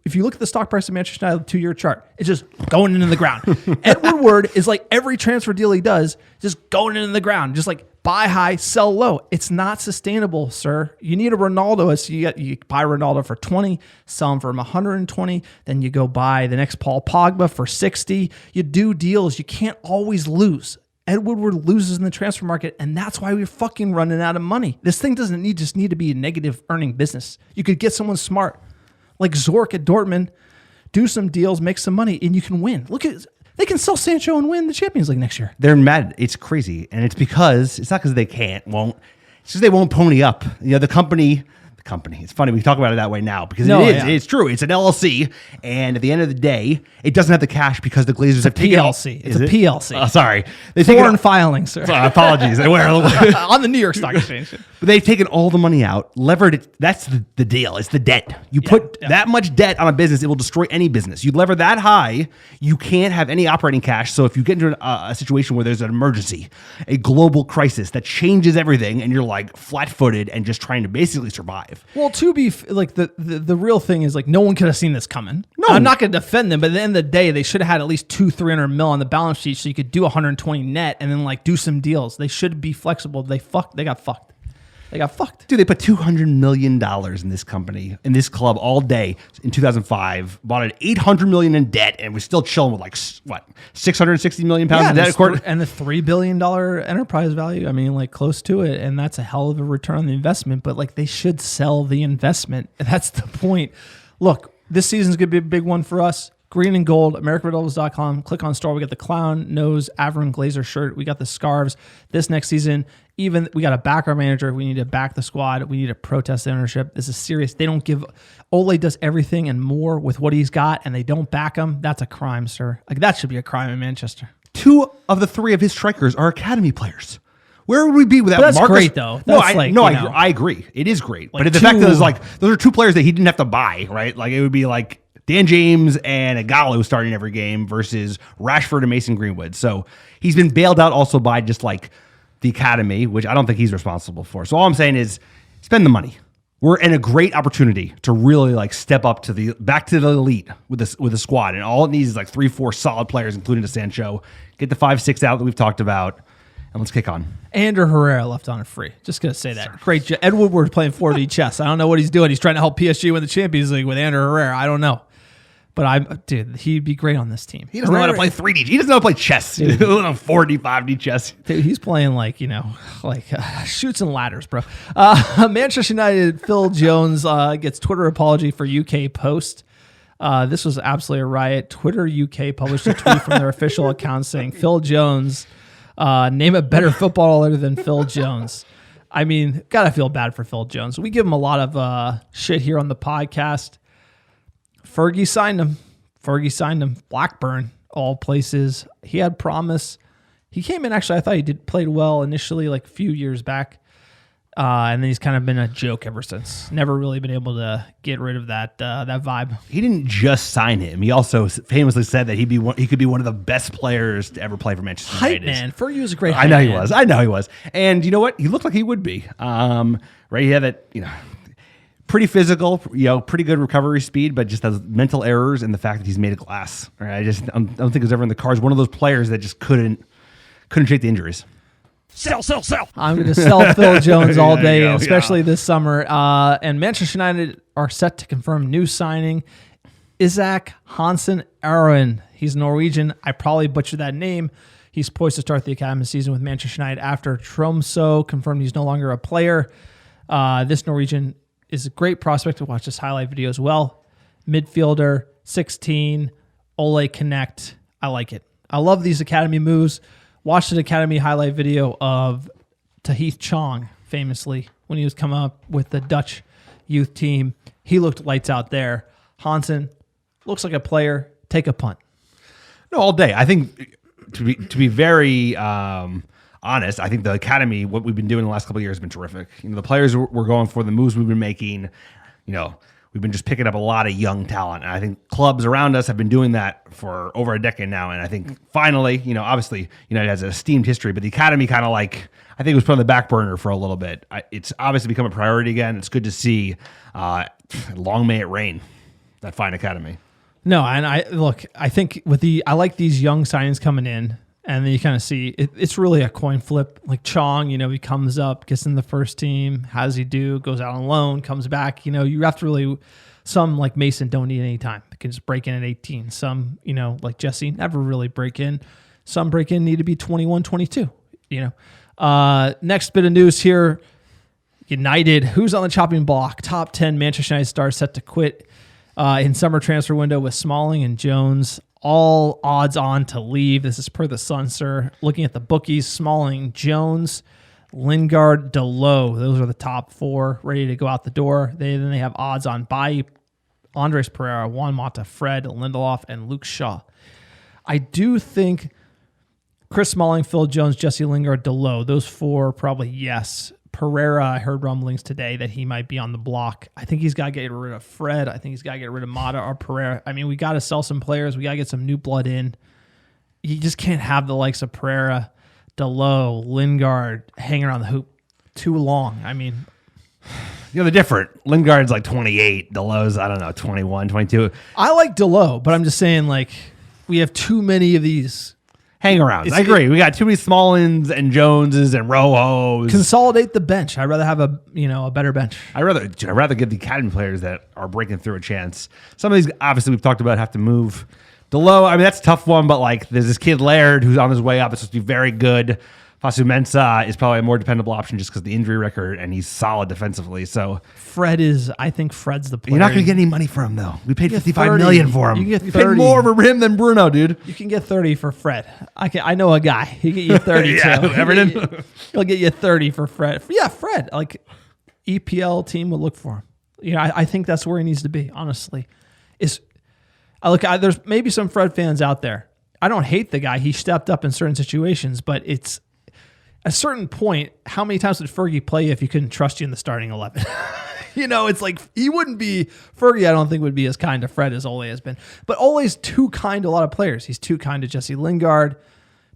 if you look at the stock price of Manchester United 2-year chart, it's just going into the ground. Ed Woodward is like every transfer deal he does, just going into the ground, just like buy high, sell low. It's not sustainable, sir. You need a Ronaldo. So you buy Ronaldo for 20, sell him for 120, then you go buy the next Paul Pogba for 60. You do deals. You can't always lose. Ed Woodward loses in the transfer market, and that's why we're fucking running out of money. This thing doesn't just need to be a negative earning business. You could get someone smart, like Zorc at Dortmund, do some deals, make some money, and you can win. Look at they can sell Sancho and win the Champions League next year. They're mad. It's crazy, and it's not because they won't. It's just they won't pony up. You know, the company. It's funny we talk about it that way now because it's true. It's an LLC, and at the end of the day, it doesn't have the cash because the Glazers have taken PLC. It's a PLC. Oh, sorry, Foreign filing, sir. Apologies. On the New York Stock Exchange. But they've taken all the money out, levered it. That's the deal. It's the debt. You put that much debt on a business, it will destroy any business. You lever that high, you can't have any operating cash. So if you get into a situation where there's an emergency, a global crisis that changes everything, and you're like flat-footed and just trying to basically survive. Well, to be like the real thing is like no one could have seen this coming. No, I'm not going to defend them, but at the end of the day, they should have had at least $200-300 mil on the balance sheet so you could do 120 net and then like do some deals. They should be flexible. They got fucked. They got fucked. Dude, they put $200 million in this company, in this club all day in 2005, bought it $800 million in debt, and was still chilling with like, what, 660 million pounds of debt? And the $3 billion enterprise value, I mean, like close to it. And that's a hell of a return on the investment, but like they should sell the investment. That's the point. Look, this season's going to be a big one for us. Green and gold, americanreddevils.com. Click on store. We got the clown nose Avram Glazer shirt. We got the scarves. This next season, even we got to back our manager. We need to back the squad. We need to protest the ownership. This is serious. They don't give. Ole does everything and more with what he's got, and they don't back him. That's a crime, sir. Like that should be a crime in Manchester. 2 of the 3 of his strikers are academy players. Where would we be without Marcus? That's great, though. That's I agree. It is great. But the fact that there's like those are 2 players that he didn't have to buy, right? Like it would be like Dan James and Igalo starting every game versus Rashford and Mason Greenwood. So he's been bailed out also by just like the academy, which I don't think he's responsible for. So all I'm saying is spend the money. We're in a great opportunity to really like step up to back to the elite with the squad. And all it needs is like 3-4 solid players, including the Sancho. Get the 5-6 out that we've talked about. And let's kick on. Andrew Herrera left on it free. Just going to say that. Great. Ed Woodward playing 4D chess. I don't know what he's doing. He's trying to help PSG win the Champions League with Andrew Herrera. I don't know. But dude, he'd be great on this team. He doesn't know how to play 3D. He doesn't know how to play chess. He doesn't know 4D, 5D chess. Dude, he's playing like shoots and ladders, bro. Manchester United, Phil Jones gets Twitter apology for UK post. This was absolutely a riot. Twitter UK published a tweet from their official account saying, Phil Jones, name a better footballer than Phil Jones. I mean, gotta feel bad for Phil Jones. We give him a lot of shit here on the podcast. Fergie signed him. Blackburn, all places. He had promise. He came in, actually, I thought he played well initially, like a few years back. And then he's kind of been a joke ever since. Never really been able to get rid of that vibe. He didn't just sign him. He also famously said that he could be one of the best players to ever play for Manchester United. Hype man. Fergie was a great I know he was. And you know what? He looked like he would be. Right? He had that, pretty physical, pretty good recovery speed, but just has mental errors and the fact that he's made of glass. Right? I don't think it was ever in the cards. One of those players that just couldn't shake the injuries. Sell. I'm going to sell Phil Jones all day, go, especially this summer. And Manchester United are set to confirm new signing Isak Hansen Aron. He's Norwegian. I probably butchered that name. He's poised to start the academy season with Manchester United after Tromsø confirmed he's no longer a player. This Norwegian is a great prospect to watch this highlight video as well. Midfielder, 16, Ole Connect. I like it. I love these academy moves. Watched an academy highlight video of Tahith Chong, famously, when he was coming up with the Dutch youth team. He looked lights out there. Hansen looks like a player. Take a punt. No, all day. I think to be very honest, I think the academy, what we've been doing the last couple of years, has been terrific. The players we're going for, the moves we've been making, we've been just picking up a lot of young talent. And I think clubs around us have been doing that for over a decade now. And I think finally, obviously, United has an esteemed history, but the academy kind of I think it was put on the back burner for a little bit. It's obviously become a priority again. It's good to see. Long may it rain, that fine academy. No, and I think I like these young signings coming in. And then you kind of see it's really a coin flip. Like Chong, he comes up, gets in the first team. How does he do? Goes out on loan, comes back. You have to really. Some like Mason don't need any time. They can just break in at 18. Some, like Jesse, never really break in. Some break in need to be 21, 22. Next bit of news here. United, who's on the chopping block? Top 10 Manchester United stars set to quit in summer transfer window with Smalling and Jones. All odds on to leave. This is per the Sun, sir. Looking at the bookies, Smalling, Jones, Lingard, Delot. Those are the top 4 ready to go out the door. Then they have odds on Bailly, Andres Pereira, Juan Mata, Fred, Lindelof, and Luke Shaw. I do think Chris Smalling, Phil Jones, Jesse Lingard, Delot, those 4 probably yes. Pereira, I heard rumblings today that he might be on the block. I think he's got to get rid of Fred. I think he's got to get rid of Mata or Pereira. I mean, we got to sell some players. We got to get some new blood in. You just can't have the likes of Pereira, Delot, Lingard hanging around the hoop too long. I mean, they're different. Lingard's like 28. Delot's, 21, 22. I like Delot, but I'm just saying, we have too many of these hang-arounds. I agree. We got too many Smallins and Joneses and Rohos. Consolidate the bench. I'd rather have a better bench. I'd rather give the academy players that are breaking through a chance. Some of these, obviously, we've talked about have to move. Delot, that's a tough one, but there's this kid Laird who's on his way up. It's supposed to be very good. Fasu Mensah is probably a more dependable option just because of the injury record, and he's solid defensively. So I think Fred's the player. You're not going to get any money for him, though. We paid $55 million for him. You get we paid more for him than Bruno, dude. You can get 30 for Fred. I know a guy. He can get you 30 yeah, too. Everton. He'll get you 30 for Fred. Yeah, Fred. EPL team would look for him. I think that's where he needs to be. Honestly, there's maybe some Fred fans out there. I don't hate the guy. He stepped up in certain situations, but it's. At a certain point, how many times would Fergie play you if you couldn't trust you in the starting 11? It's he wouldn't be, Fergie I don't think would be as kind to Fred as Ole has been. But Ole's too kind to a lot of players. He's too kind to Jesse Lingard,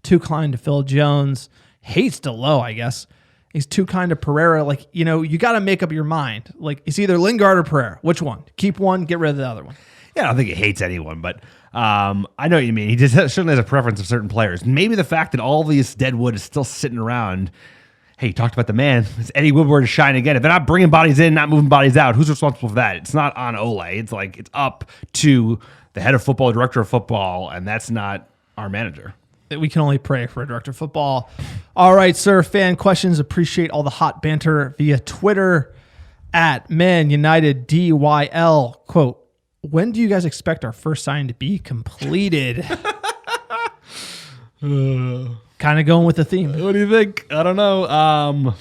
too kind to Phil Jones, hates Delot, I guess. He's too kind to Pereira. You got to make up your mind. It's either Lingard or Pereira. Which one? Keep one, get rid of the other one. Yeah, I don't think he hates anyone, but I know what you mean. He just certainly has a preference of certain players. Maybe the fact that all these deadwood is still sitting around. Hey, you talked about the man. It's Eddie Woodward to shine again. If they're not bringing bodies in, not moving bodies out, who's responsible for that? It's not on Ole. It's up to the head of football, director of football, and that's not our manager. We can only pray for a director of football. All right, sir. Fan questions. Appreciate all the hot banter via Twitter at Man United DYL. Quote, when do you guys expect our first sign to be completed? Kind of going with the theme. What do you think? I don't know.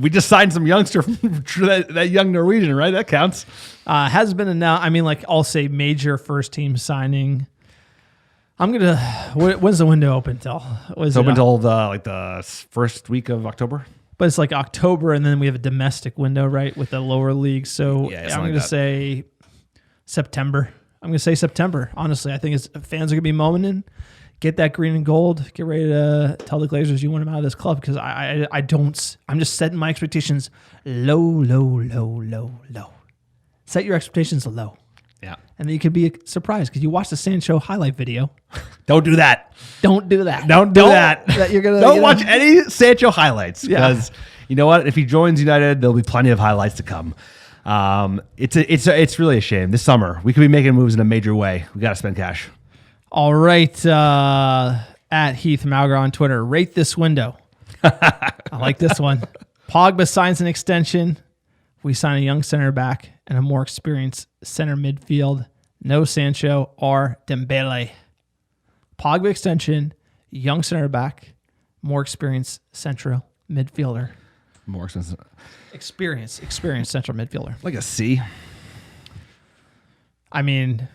We just signed some youngster from that young Norwegian, right? That counts. Has been announced. I'll say major first team signing. When's the window open till? It's open until the first week of October. But it's October, and then we have a domestic window, right, with the lower league. So I'm going to say September. Honestly, I think fans are going to be moaning. Get that green and gold. Get ready to tell the Glazers you want them out of this club because I'm just setting my expectations low. Set your expectations low. Yeah. And then you could be surprised because you watch the Sancho highlight video. Don't do that. Don't do that. Don't do that. You're gonna, Don't watch any Sancho highlights Yeah. because you know what? If he joins United, there'll be plenty of highlights to come. It's really a shame. This summer, we could be making moves in a major way. We got to spend cash. All right. At Heath Mauger on Twitter, rate this window. I like this one. Pogba signs an extension. We sign a young center back and a more experienced center midfield. No Sancho or Dembele. Pogba extension, young center back, more experienced central midfielder. More expensive. Experienced central midfielder. Like a C. I mean,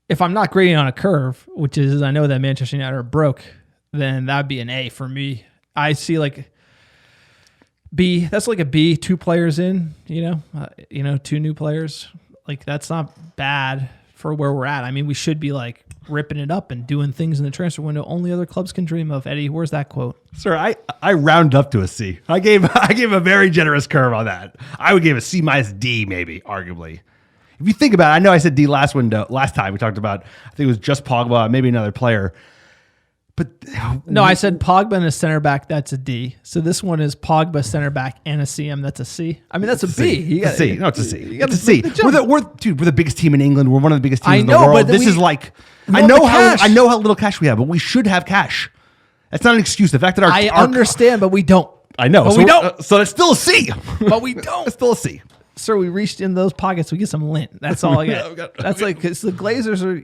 if I'm not grading on a curve, which is I know that Manchester United are broke, then that'd be an A for me. I see like B. That's like a B. 2 players in, 2 new players. Like that's not bad for where we're at. I mean, we should be like ripping it up and doing things in the transfer window only other clubs can dream of. Eddie, where's that quote? Sir, I round up to a C. I gave a very generous curve on that. I would give a C minus D maybe, arguably. If you think about it, I know I said D last time we talked about, I think it was just Pogba, maybe another player. But no, I said Pogba and a center back, that's a D. So this one is Pogba, center back, and a CM, that's a C. I mean, that's a B. You got a C. No, it's a C. It's a C. We're the biggest team in England. We're one of the biggest teams in the world. But this is like I know how little cash we have, but we should have cash. That's not an excuse. The fact that I understand, but we don't. I know. But we don't. So it's still a C. But we don't. It's still a C. Sir, we reached in those pockets. We get some lint. That's all I get. That's like because the Glazers are,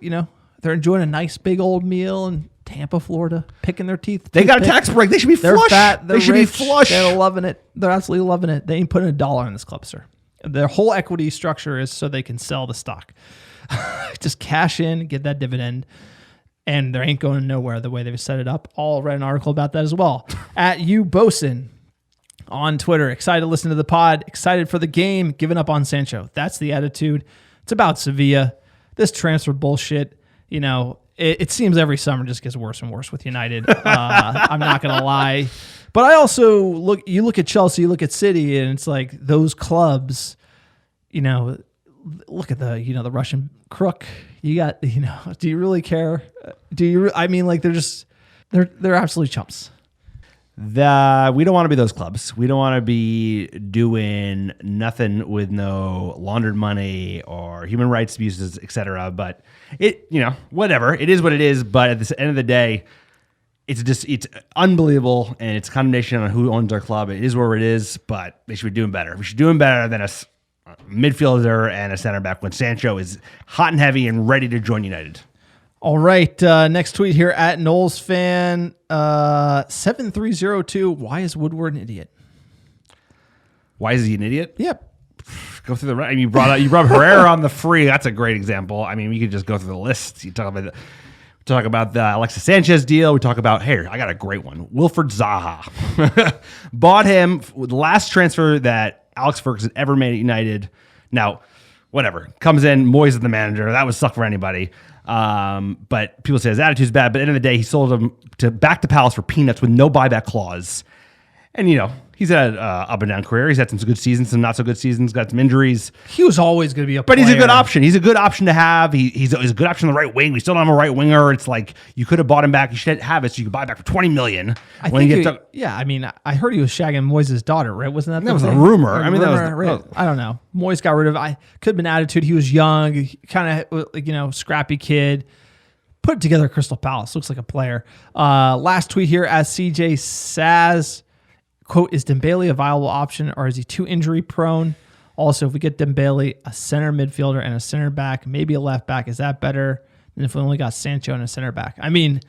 they're enjoying a nice big old meal in Tampa, Florida, picking their teeth. They got a tax break. They should be They're flush. fat. They should be rich, flush. They're loving it. They're absolutely loving it. They ain't putting $1 in this club, sir. Their whole equity structure is so they can sell the stock. Just cash in, get that dividend, and they ain't going nowhere the way they've set it up. I'll write an article about that as well. At you, Bosun. On Twitter, excited to listen to the pod, excited for the game, giving up on Sancho. That's the attitude. It's about Sevilla. This transfer bullshit, it seems every summer just gets worse and worse with United. I'm not going to lie. But I also look at Chelsea, you look at City, and it's like those clubs, look at the Russian crook. You got, do you really care? They're absolute chumps. We don't want to be those clubs. We don't want to be doing nothing with no laundered money or human rights abuses, etc. But whatever. It is what it is. But at the end of the day, it's unbelievable, and it's condemnation on who owns our club. It is where it is, but they should be doing better. We should be doing better than a midfielder and a center back when Sancho is hot and heavy and ready to join United. All right, next tweet here at Knowles fan 7302. Why is Woodward an idiot? Why is he an idiot? Yep. Go through the. You brought Herrera on the free. That's a great example. I mean, we could just go through the list. You talk about the Alexis Sanchez deal. We talk about I got a great one. Wilfred Zaha bought him the last transfer that Alex Ferguson ever made at United. Now, whatever comes in, Moyes is the manager. That would suck for anybody. But people say his attitude's bad. But at the end of the day, he sold him back to Palace for peanuts with no buyback clause. And, he's had an up and down career. He's had some good seasons, some not so good seasons, got some injuries. He was always going to be a player. But he's a good option. He's a good option to have. He's a good option on the right wing. We still don't have a right winger. It's like you could have bought him back. You should have it so you could buy back for $20 million. I heard he was shagging Moyes' daughter, right? Wasn't that was a rumor? I mean, I don't know. Moyes got rid of it. Could have been attitude. He was young, kind of, scrappy kid. Put together Crystal Palace. Looks like a player. Last tweet here as CJ Saz. Quote, is Dembele a viable option or is he too injury prone? Also, if we get Dembele, a center midfielder and a center back, maybe a left back, is that better than if we only got Sancho and a center back? I mean,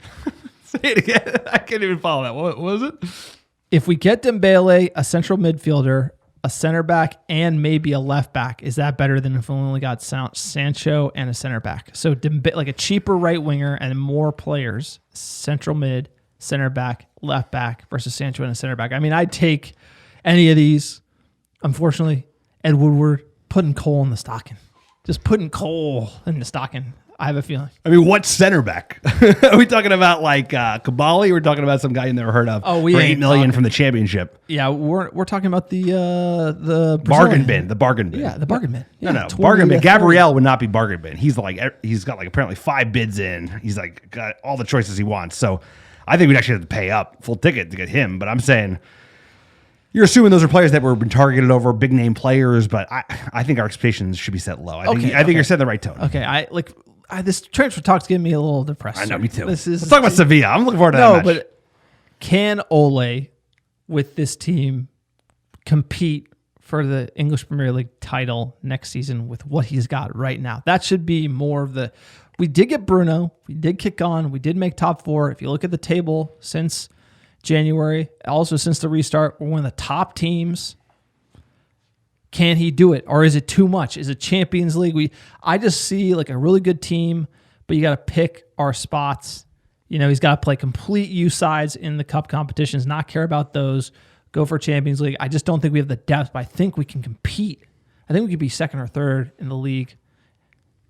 say it again. I can't even follow that. What was it? If we get Dembele, a central midfielder, a center back, and maybe a left back, is that better than if we only got Sancho and a center back? So like a cheaper right winger and more players, central mid, center back, left back versus Sancho and a center back. I mean, I'd take any of these. Unfortunately, Ed Woodward putting coal in the stocking. Just putting coal in the stocking. I have a feeling. I mean, what center back? Are we talking about like Kabali? We're talking about some guy you never heard of. Oh, we for ain't $8 million talking- from the championship. Yeah, we're talking about the Bargain Brazilian. bin. The bargain bin. Yeah, the bargain bin. No, Yeah, no, 20 bargain bin. to 30. Gabrielle would not be bargain bin. He's got like apparently 5 bids in. He's like got all the choices he wants. So I think we'd actually have to pay up full ticket to get him. But I'm saying you're assuming those are players that were been targeted over big name players. But I think our expectations should be set low. I think you're setting the right tone. Okay, this transfer talk's getting me a little depressed. I know, me too. Let's talk about Sevilla. I'm looking forward to that match. but can Ole with this team compete for the English Premier League title next season with what he's got right now? That should be more of the. We did get Bruno. We did kick on. We did make top 4. If you look at the table since January, also since the restart, we're one of the top teams. Can he do it? Or is it too much? Is it Champions League? I just see like a really good team, but you got to pick our spots. You know, he's got to play complete U sides in the cup competitions, not care about those. Go for Champions League. I just don't think we have the depth, but I think we can compete. I think we could be second or third in the league.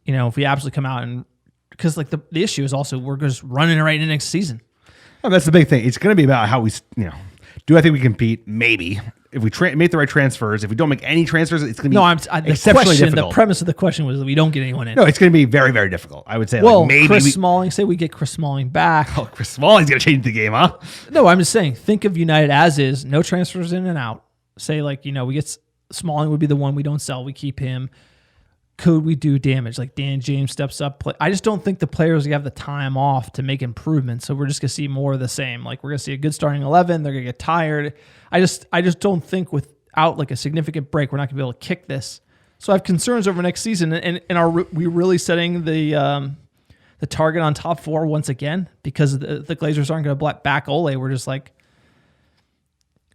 You know, if we absolutely come out and because like the issue is also we're just running right into next season. Oh, that's the big thing. It's going to be about how we, do I think we compete? Maybe. If we make the right transfers, if we don't make any transfers, it's going to be exceptionally difficult. The premise of the question was that we don't get anyone in. No, it's going to be very, very difficult. I would say. Well, like maybe Chris Smalling, say we get Chris Smalling back. Oh, Chris Smalling's going to change the game, huh? No, I'm just saying, think of United as is, no transfers in and out. Say like, we get Smalling would be the one we don't sell, we keep him. Could we do damage? Like Dan James steps up. I just don't think the players have the time off to make improvements. So we're just going to see more of the same. Like we're going to see a good starting 11. They're going to get tired. I just don't think without like a significant break, we're not going to be able to kick this. So I have concerns over next season. And are we really setting the target on top 4 once again? Because the Glazers aren't going to back Ole. We're just like,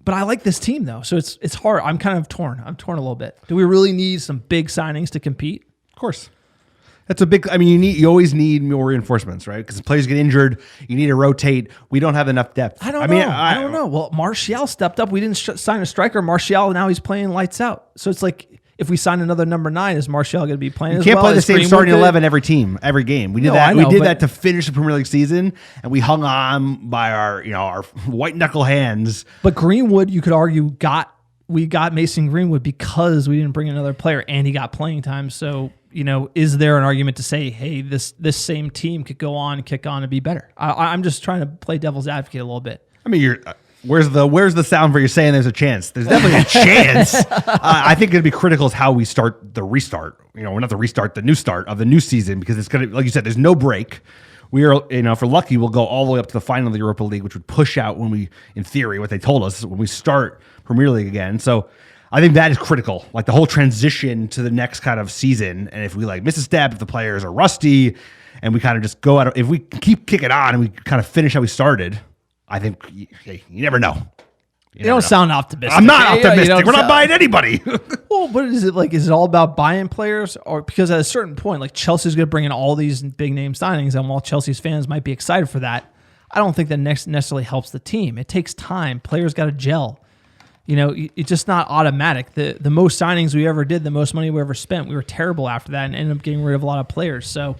but I like this team though, so it's hard. I'm kind of torn. I'm torn a little bit. Do we really need some big signings to compete? Of course. That's a big. I mean, you always need more reinforcements, right? Because players get injured, you need to rotate. We don't have enough depth. I don't know. Well, Martial stepped up. We didn't sign a striker. Martial now he's playing lights out. So it's like if we sign another number 9, is Martial going to be playing? You can't play the same starting 11 every game. We did that. We did that to finish the Premier League season, and we hung on by our white knuckle hands. But Greenwood, you could argue, we got Mason Greenwood because we didn't bring another player, and he got playing time. So is there an argument to say, hey, this same team could go on, kick on, and be better? I'm just trying to play devil's advocate a little bit. I mean, where's the sound for you saying there's a chance? There's definitely a chance. I think it'd be critical is how we start the restart. Not the restart, the new start of the new season, because it's going to, like you said, there's no break. We are, if we're lucky, we'll go all the way up to the final of the Europa League, which would push out when we, in theory, what they told us, when we start Premier League again. So I think that is critical, like the whole transition to the next kind of season. And if we miss a step, if the players are rusty, and we kind of just go out, if we keep kicking on and we kind of finish how we started, I think you never know. You don't sound optimistic. I'm not optimistic. We're not buying anybody. Well, but is it like? Is it all about buying players, or because at a certain point, like Chelsea's going to bring in all these big name signings, and while Chelsea's fans might be excited for that, I don't think that necessarily helps the team. It takes time. Players got to gel. It's just not automatic. The most signings we ever did, the most money we ever spent, we were terrible after that and ended up getting rid of a lot of players. So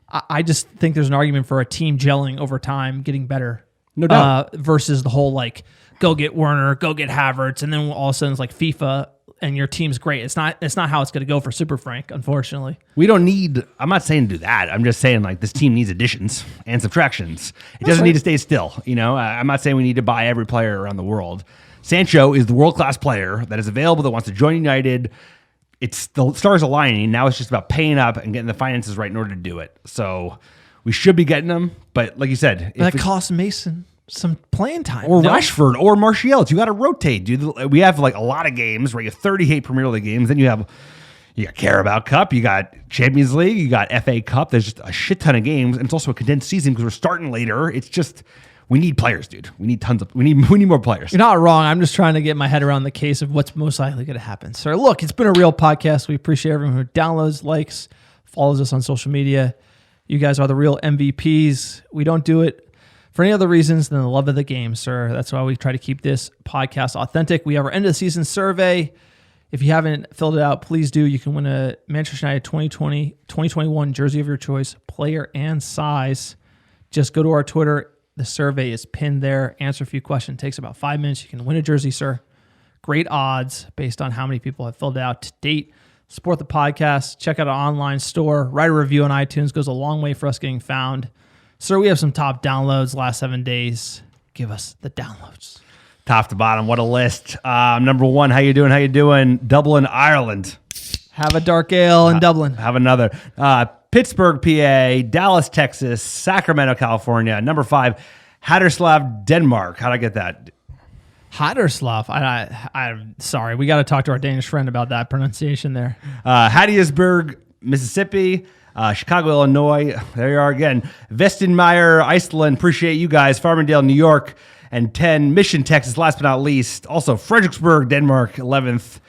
I just think there's an argument for a team gelling over time, getting better. No doubt. Versus the whole go get Werner, go get Havertz, and then all of a sudden it's like FIFA and your team's great. It's not how it's going to go for Super Frank, unfortunately. We don't need. I'm not saying do that. I'm just saying this team needs additions and subtractions. It doesn't need to stay still. I'm not saying we need to buy every player around the world. Sancho is the world-class player that is available that wants to join United. It's the stars aligning. Now it's just about paying up and getting the finances right in order to do it. So we should be getting them. But like you said, that costs Mason some playing time. Or Rashford or Martial. You got to rotate, dude. We have a lot of games, right? You have 38 Premier League games. Then you got Carabao Cup. You got Champions League. You got FA Cup. There's just a shit ton of games. And it's also a condensed season because we're starting later. It's just... We need players, dude. We need more players. You're not wrong. I'm just trying to get my head around the case of what's most likely going to happen. So look, it's been a real podcast. We appreciate everyone who downloads, likes, follows us on social media. You guys are the real MVPs. We don't do it for any other reasons than the love of the game, sir. That's why we try to keep this podcast authentic. We have our end of the season survey. If you haven't filled it out, please do. You can win a Manchester United 2020-2021 jersey of your choice, player and size. Just go to our Twitter. The survey is pinned there. Answer a few questions. It takes about 5 minutes. You can win a jersey, sir. Great odds based on how many people have filled it out to date. Support the podcast. Check out our online store. Write a review on iTunes. Goes a long way for us getting found. Sir, we have some top downloads last 7 days. Give us the downloads. Top to bottom, what a list. Number one, how you doing? Dublin, Ireland. Have a dark ale in Dublin. Have another. Pittsburgh, PA. Dallas, Texas. Sacramento, California. Number 5, Hatterslav, Denmark. How'd I get that? Hatterslav. I'm sorry. We got to talk to our Danish friend about that pronunciation there. Hattiesburg, Mississippi. Chicago, Illinois. There you are again. Vestinmeyer, Iceland. Appreciate you guys. Farmingdale, New York. And 10, Mission, Texas. Last but not least, also Fredericksburg, Denmark, 11th.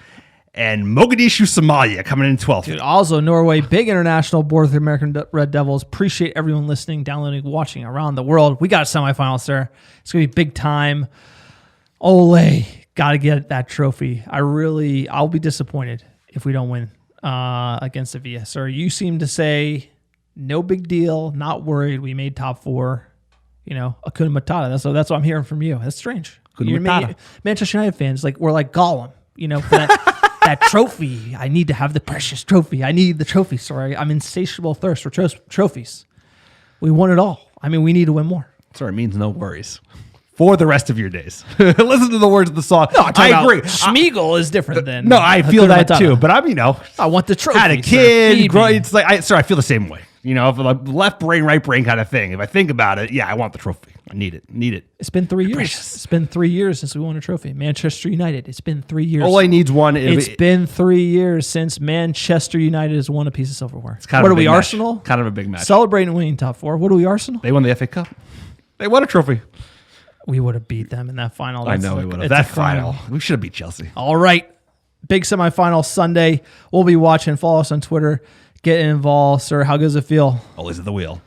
And Mogadishu, Somalia, coming in 12th. Dude, also Norway, big international board with the American Red Devils. Appreciate everyone listening, downloading, watching around the world. We got a semifinal, sir. It's going to be big time. Ole, got to get that trophy. I'll be disappointed if we don't win against Sevilla. Sir, you seem to say no big deal, not worried. We made top 4. Hakuna Matata. That's what I'm hearing from you. That's strange. Manchester United fans, we're like Gollum, for that trophy. I need to have the precious trophy. I need the trophy. Sorry, I'm insatiable thirst for trophies. We won it all. We need to win more. Sorry, it means no worries for the rest of your days. Listen to the words of the song. No, I agree. Schmeagol is different than. No, I feel that Matata. too. But I want the trophy. Had a kid. It's like, I feel the same way. For the left brain, right brain kind of thing. If I think about it, I want the trophy. I need it. It's been 3 years. Precious. It's been 3 years since we won a trophy. Manchester United. It's been 3 years. Ole needs one. It's been 3 years since Manchester United has won a piece of silverware. What are we, Arsenal? Kind of a big match. Celebrating winning top 4. What are we, Arsenal? They won the FA Cup. They won a trophy. We would have beat them in that final. I know we would have. That final. We should have beat Chelsea. All right. Big semifinal Sunday. We'll be watching. Follow us on Twitter. Get involved, sir. How good does it feel? Always at the wheel.